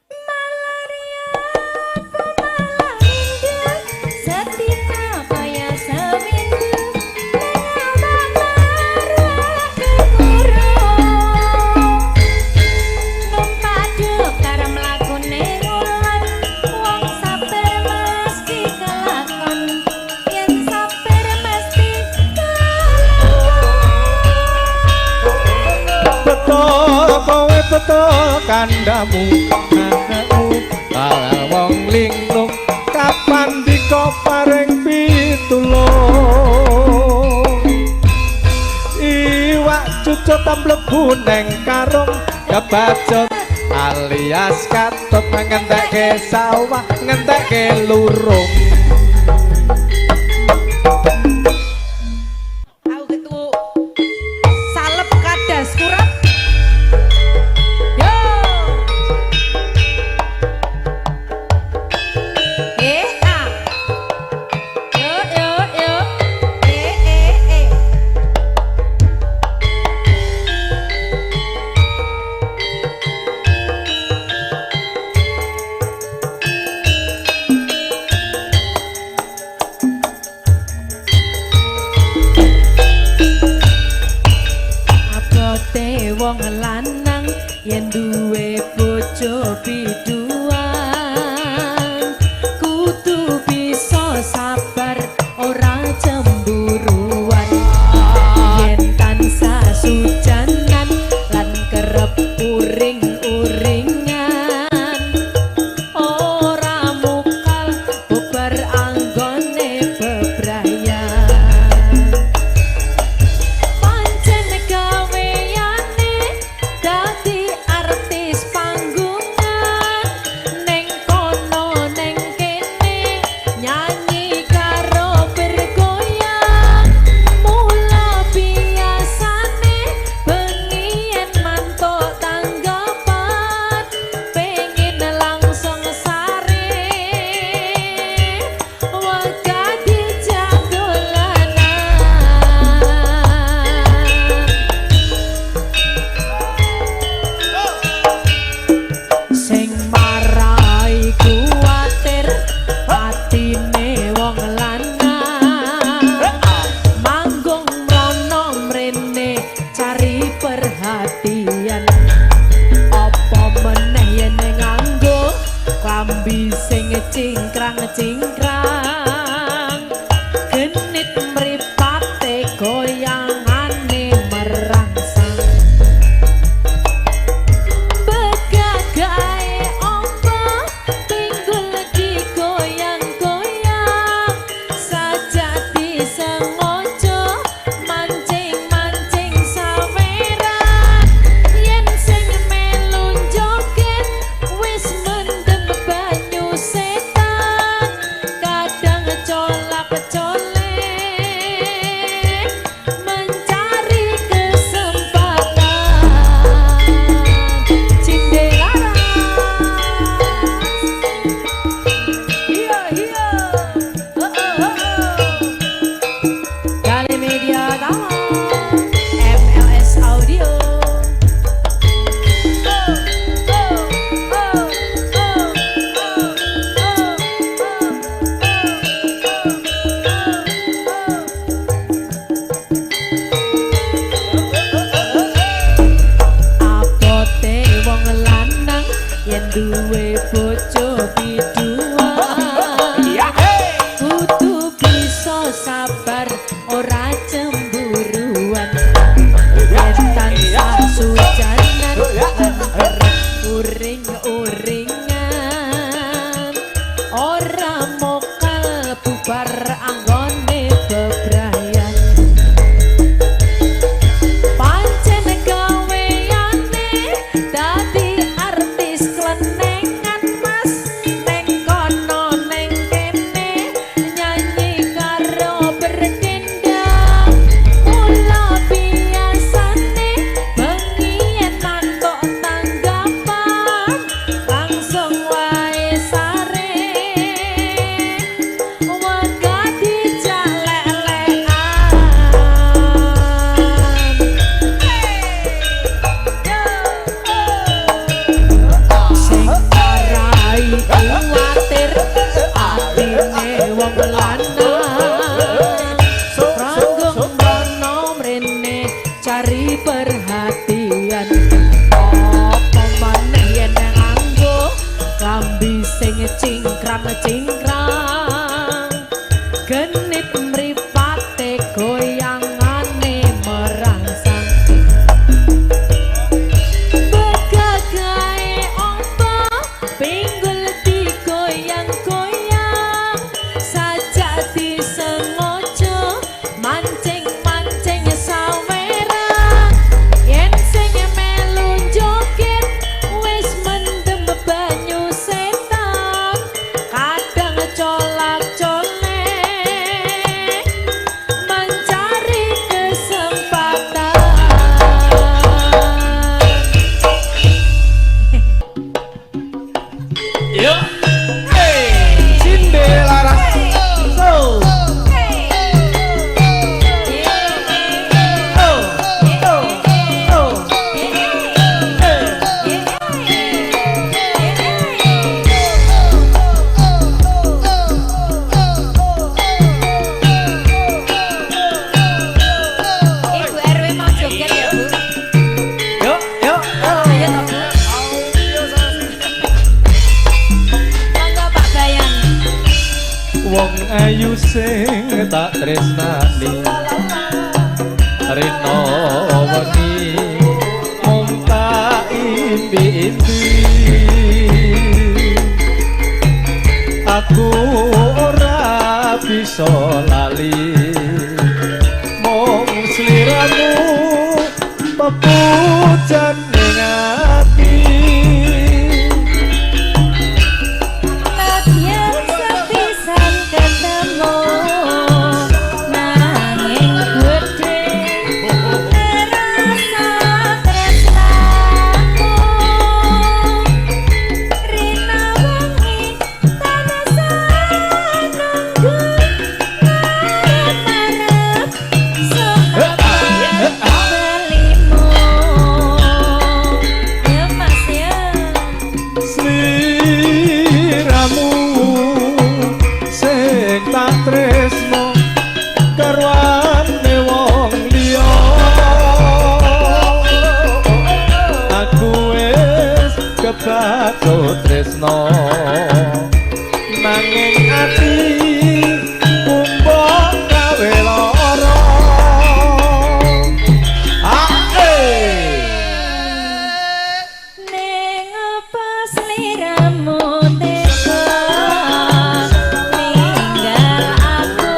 malaria apa malaria setina kaya sewindu mengapa marah kegurung numpak dekar mlakune wulan wong sabar mesti kelakon yen sabar mesti Betul kowe betul kandamu anakmu ala wong linglung kapan diko paring pitulung iwak cucut mlebu neng karung kebacut alias katut ngentekke sawah ngentekke lurung. Aku ketu salep kadas kurang. yo ah yo cingkrang genit mripate goyangane merangsang begagae ombo pinggul digoyang-goyang sajati sengaja mancing-mancing saweran yen sing melu joget wis mendem banyu setan kadang colak-colek mencari kesempatan cindelaras iya Kali Media Tama MLS Audio Apote wong lanang yen duwe bojo biduan kudu bisa sabar ora cemburuan yen tansah sujanan uring-uringan ora mokal bubar anggone bebrayan pancen gaweane dadi artis klenengan mas neng kono neng kene nyanyi karo berdendang mula biasane bengi yen nantok tanggapan langsung wae sare wega dijalek-lekan sing parai kuwatir atine wong lanang ranggung rono mrene cari perhatian apa maneh yen nganggo klambi sing cingkrang-cingkrang genit mripate goyangane merangsang begagae ombo pinggul digoyang-goyang sajati sengaja mancing-mancing saweran yen sing melu joget wis mendem banyu setan kadang colak-colek mencari kesempatan Yo. Cindelaras. So. Ibu RW mau joget ya Bu? Yo. Ayo toh Bu. Monggo Pak Bayan. Wong ayu sing tak tresnani rena wengi mung tak impi-impi aku ora bisa lali mung sliramu pepujan ning ati Yen sepisan ketemu nanging gedhe rasa tresnaku rina wengi tanesan nunggu arep-arep setepan belimu ya Mas ya sliramu sing tak tresno karwane wong liya aku wis kebaco tresno nanging ati kumbok gawe lara Ning apa sliramu tega ninggal aku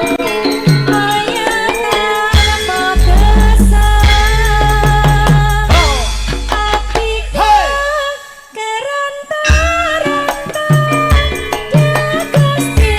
kaya tanpa kesan atiku kerontar-rontar Gusti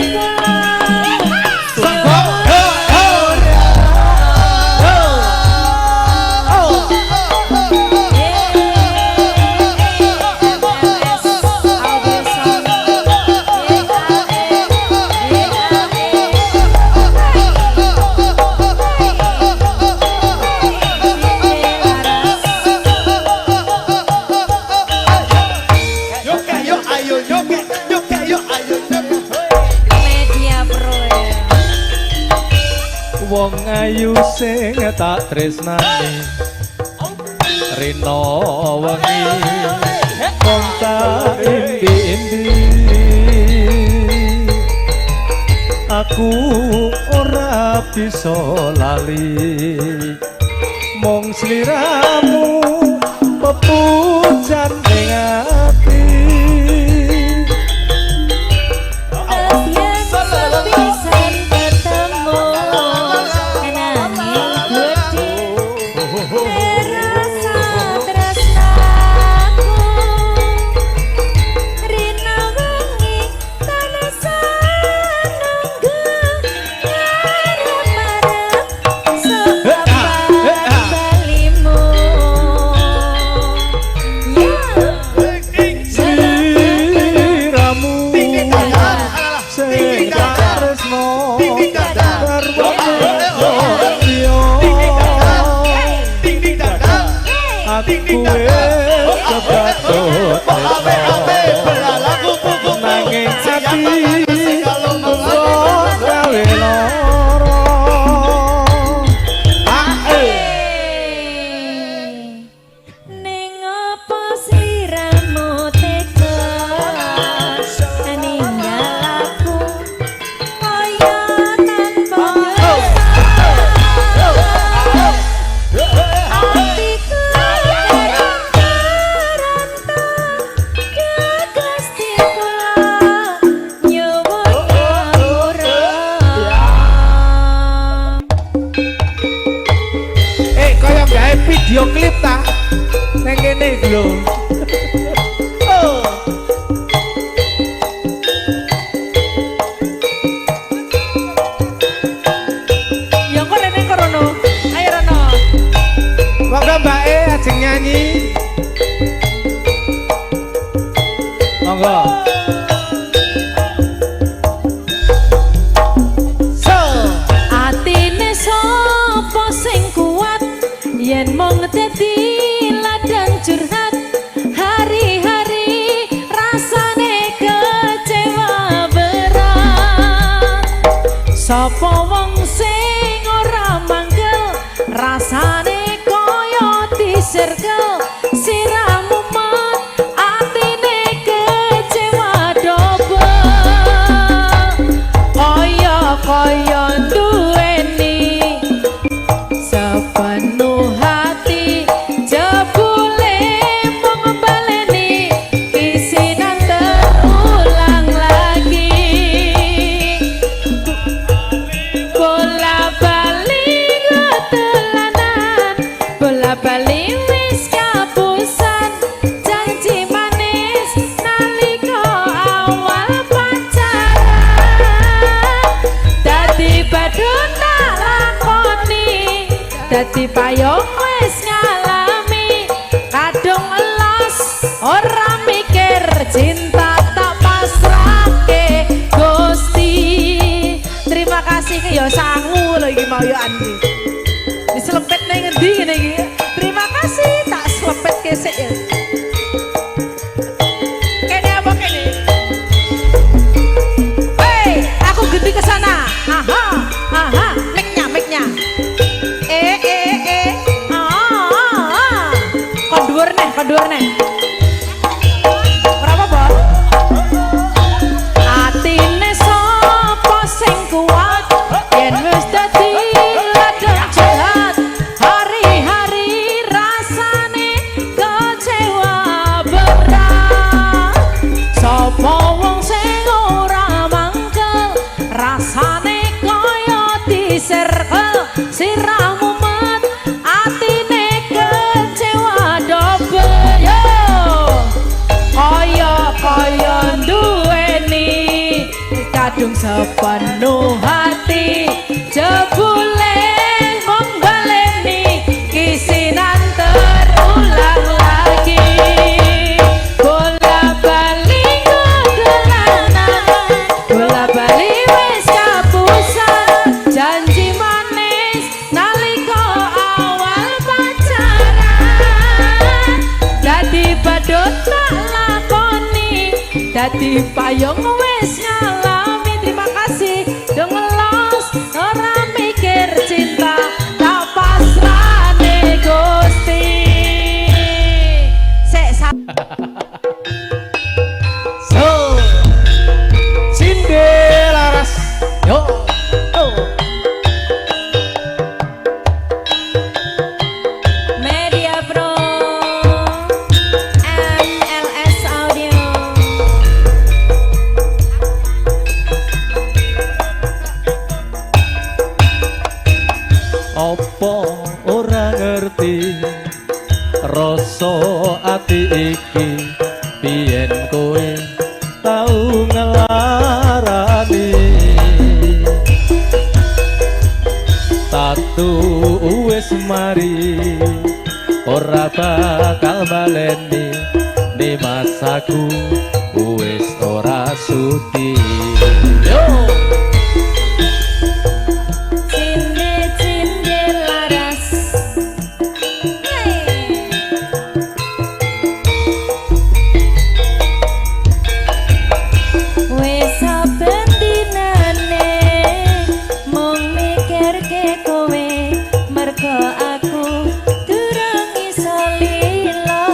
Media Pro ya. wong ayu sing tak tresnani rina wengi wong tak indi-indi aku ora bisa lali mung sliramu pepujan ning ati Sepisan ketemu nanging gede rasa tresnaku rina wengi tanesan nunggu ngarep-arep sepapan balimu sliramu sing tak tresno aku wis kebatut nanging ati gawe lara Ning apa sliramu tega ninggal aku kaya tanpa atiku kerontar-rontar Gusti kula nyuwun ngapura Kaya gawe video klip ta nang kene iki lho. Ya kok rene kok Rono. Ayo Rono. Monggo mbake ajeng nyanyi. Monggo. atine sapa sing kuat yen mung dadi ladang curhat hari-hari rasane kecewa berat sapa wong sing ora manggel rasane kaya disergel siramu mat atine kecewa dobel kaya duweni sepenuh hati jebule mung baleni isinan terulang lagi bola bali getelanan bola bali wis kapusan janji manis nalika awal pacaran dadi badut tak lakoni dadi payung wis ngalami kadung elos ora mikir cinta tak pasrahke Gusti. Terima kasih ya sangu lho iki mau yo Andi diselepet ning ngendi ngene iki. Terima kasih tak selepet kesek ya. Kene apa kene? Hei, aku genti ke sana. Aha, aha, mic-nya, mic-nya. Kon dhuwur neh. Berapa, Bos? Atine so circle sirah mumet atine kecewa double yo kaya duweni kadung sepenuh hati jebule mong baleni kisinan terulang lagi bola bali kegelanan bola bali wis kapusan janji manis nalika awal pacaran dadi badut tak lakoni dadi payung wis ngalami terima kasih dong ngelos ora mikir cinta tak pasrane Gusti sek So, Cindelaras. Yo. Media Pro MLS Audio Apa ora ngerti rasa ati iki biyen kowe tau ngelarani tatu wis mari ora bakal baleni ni masaku wis ora sudi yo Cinde laras wis saben dinane mung mikirke kowe mergo aku durung iso lila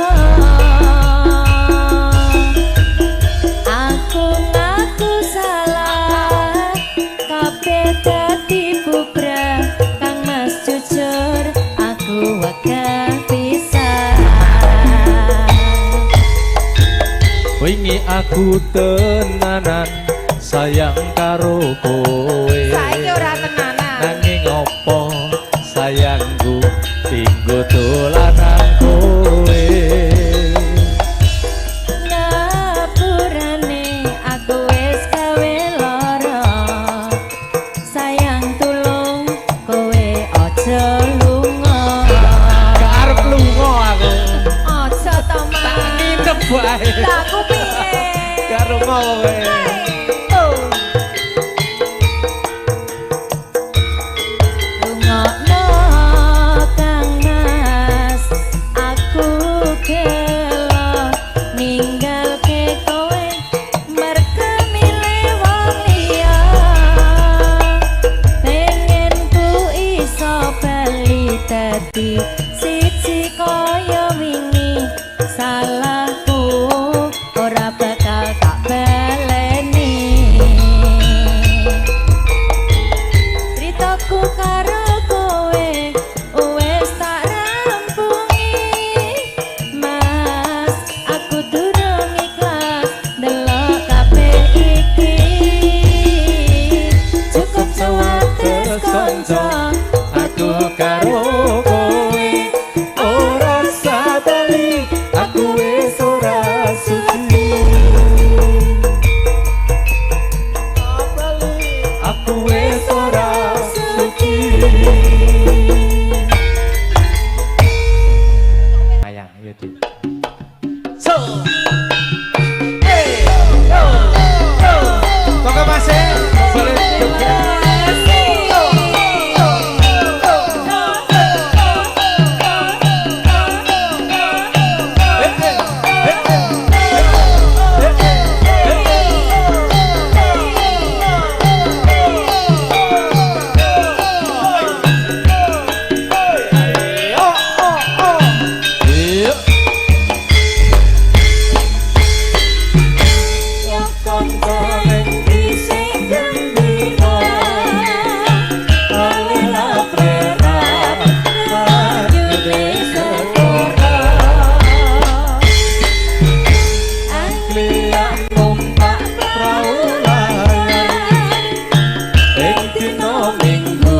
aku ngaku salah kabeh dadi bubra kang mas jujur aku wegah pisan wingi aku tenanan sayang karo kowe Saiki ora tenanan. nanging opo sayangku tinggo dolanan kowe ngapurane aku wis gawe lara sayang tulung kowe aja lunga Arep lunga aku. aja to Mas Nginep wae. lah aku piye Gak lunga kowe. Rungokno Kang Mas aku gelo ninggalke kowe merga milih wong liya pengen ku iso bali dadi siji kaya wingi salahku ora bakal tak baleni ceritaku karo kowe wis tak rampungi Mas aku durung ikhlas delok kabeh iki cukup sewates kanca aku karo kowe ora sabali aku wis ora suci aku wis ora suci Ayang, ya Di. Kok Mas boleh Iya. yo kanca ning sing gembira alila prerat ayune sekora Lihat numpak perahu layar ing dina Minggu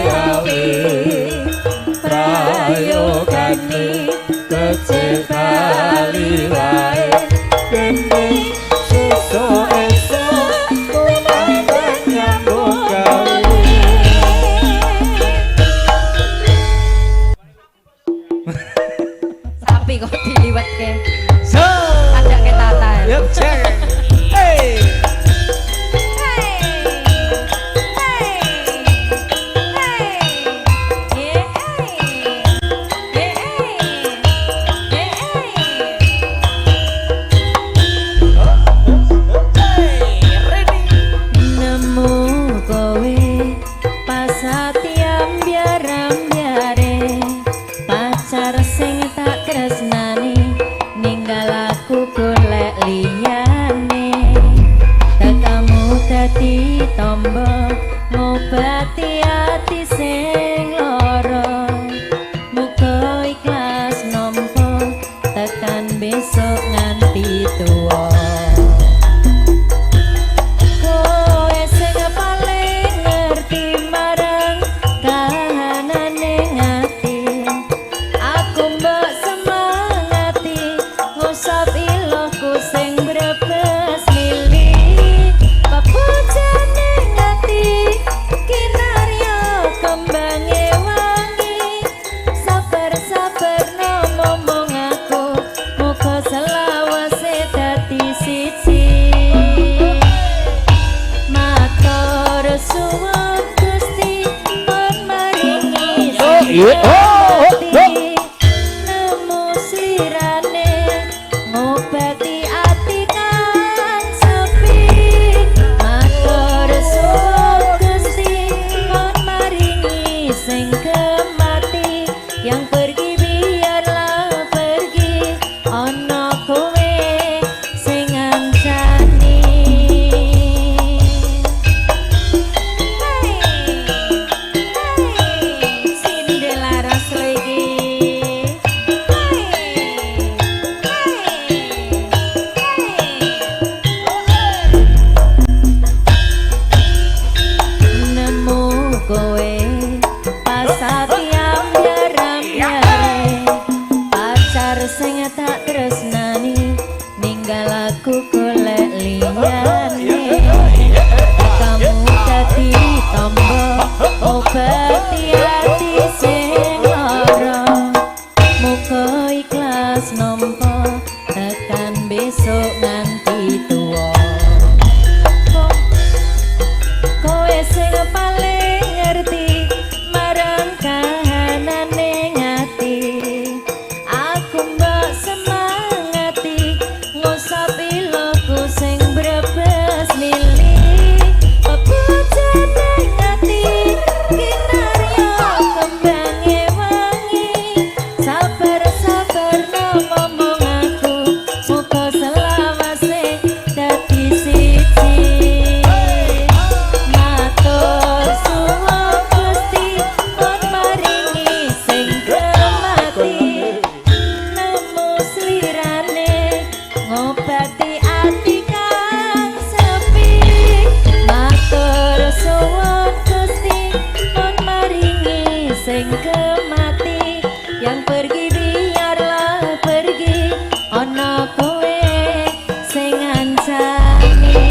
awe prayogane becik kali wae gendeng sesuk esuk kumandan nyambut gawe. Sapi kok diliwetke. So, Ada ke tata. yuk cek. Hey. Nemu kowe pas ati ambyar-ambyare pacar sing tak tresnani ninggal aku golek liyane tekamu dadi tombo ngobati ati sing lara muga ikhlas nampa tekan besok nganti tuwa. Kowe sing paling ngerti marang kahanane ati aku mbok semangati ngusap ilohku sing brebes mili papujane ngati kinarya kembange wangi sabar-sabar no ngomong aku muga selawase dadi siji. Matur suwun Gusti pun maringi nemu slirane ngobati ati kang sepi. Matur suwun Gusti pun maringi sing kemati yang pergi biarlah pergi ana kowe sing ngancani. Nemu kowe pas ati ambyar-ambyare pacar sing tak tresnani ninggal aku golek liyane kamu dadi tombo obati ati sing lara muga ikhlas nampa tekan besok nganti tuwa. Kowe sing paling ngerti marang kahanane ngati aku mbok semangati ngusap ilohku sing brebes mili papujane ngati kinarya kembange wangi sabar-sabar no ngomong aku muga selawase dadi siji. Matur suwun Gusti pun maringi sing kemati nemu slirane ngobati ati kang sepi. Matur suwun Gusti pun maringi sing kemati yang pergi biarlah pergi ana kowe sing ngancani.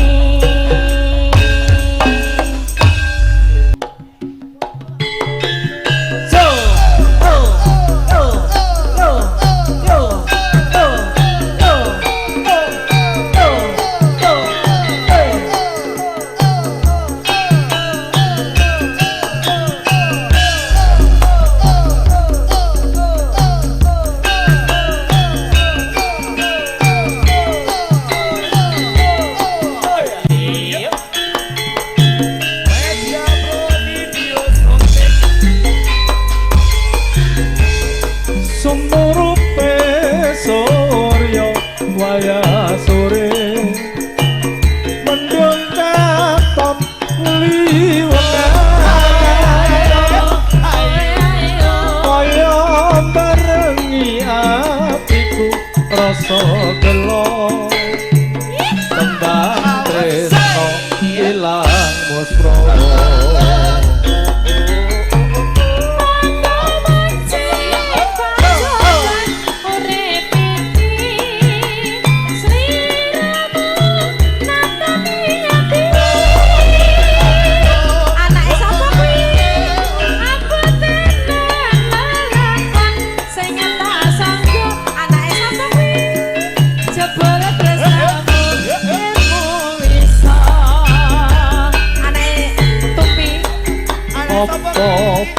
Opo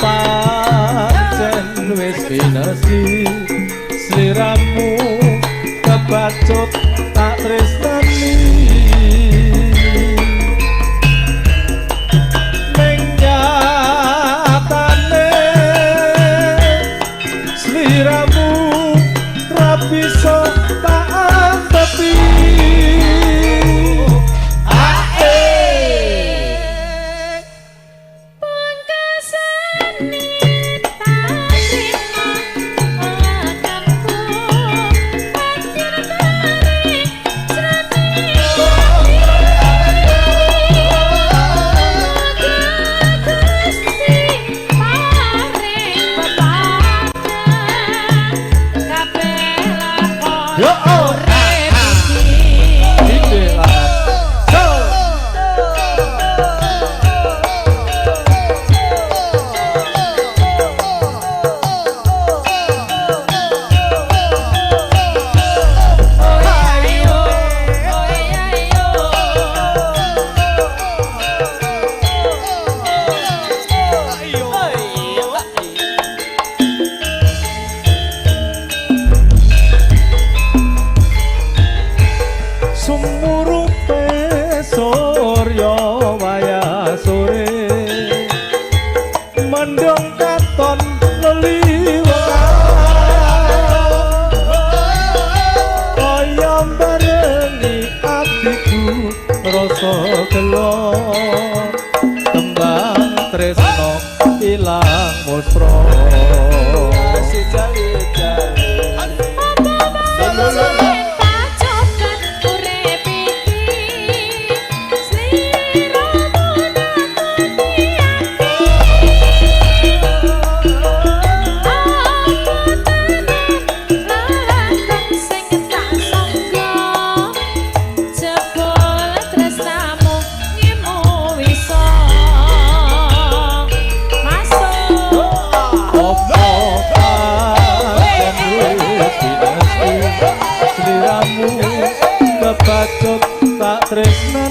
pancen wis pinesi sliramu kebacut tak tresnani ning nyatane sliramu ra bisa tak antepi rasa gelo tembang tresno ilang muspro si jali-jali kebacut tak tresna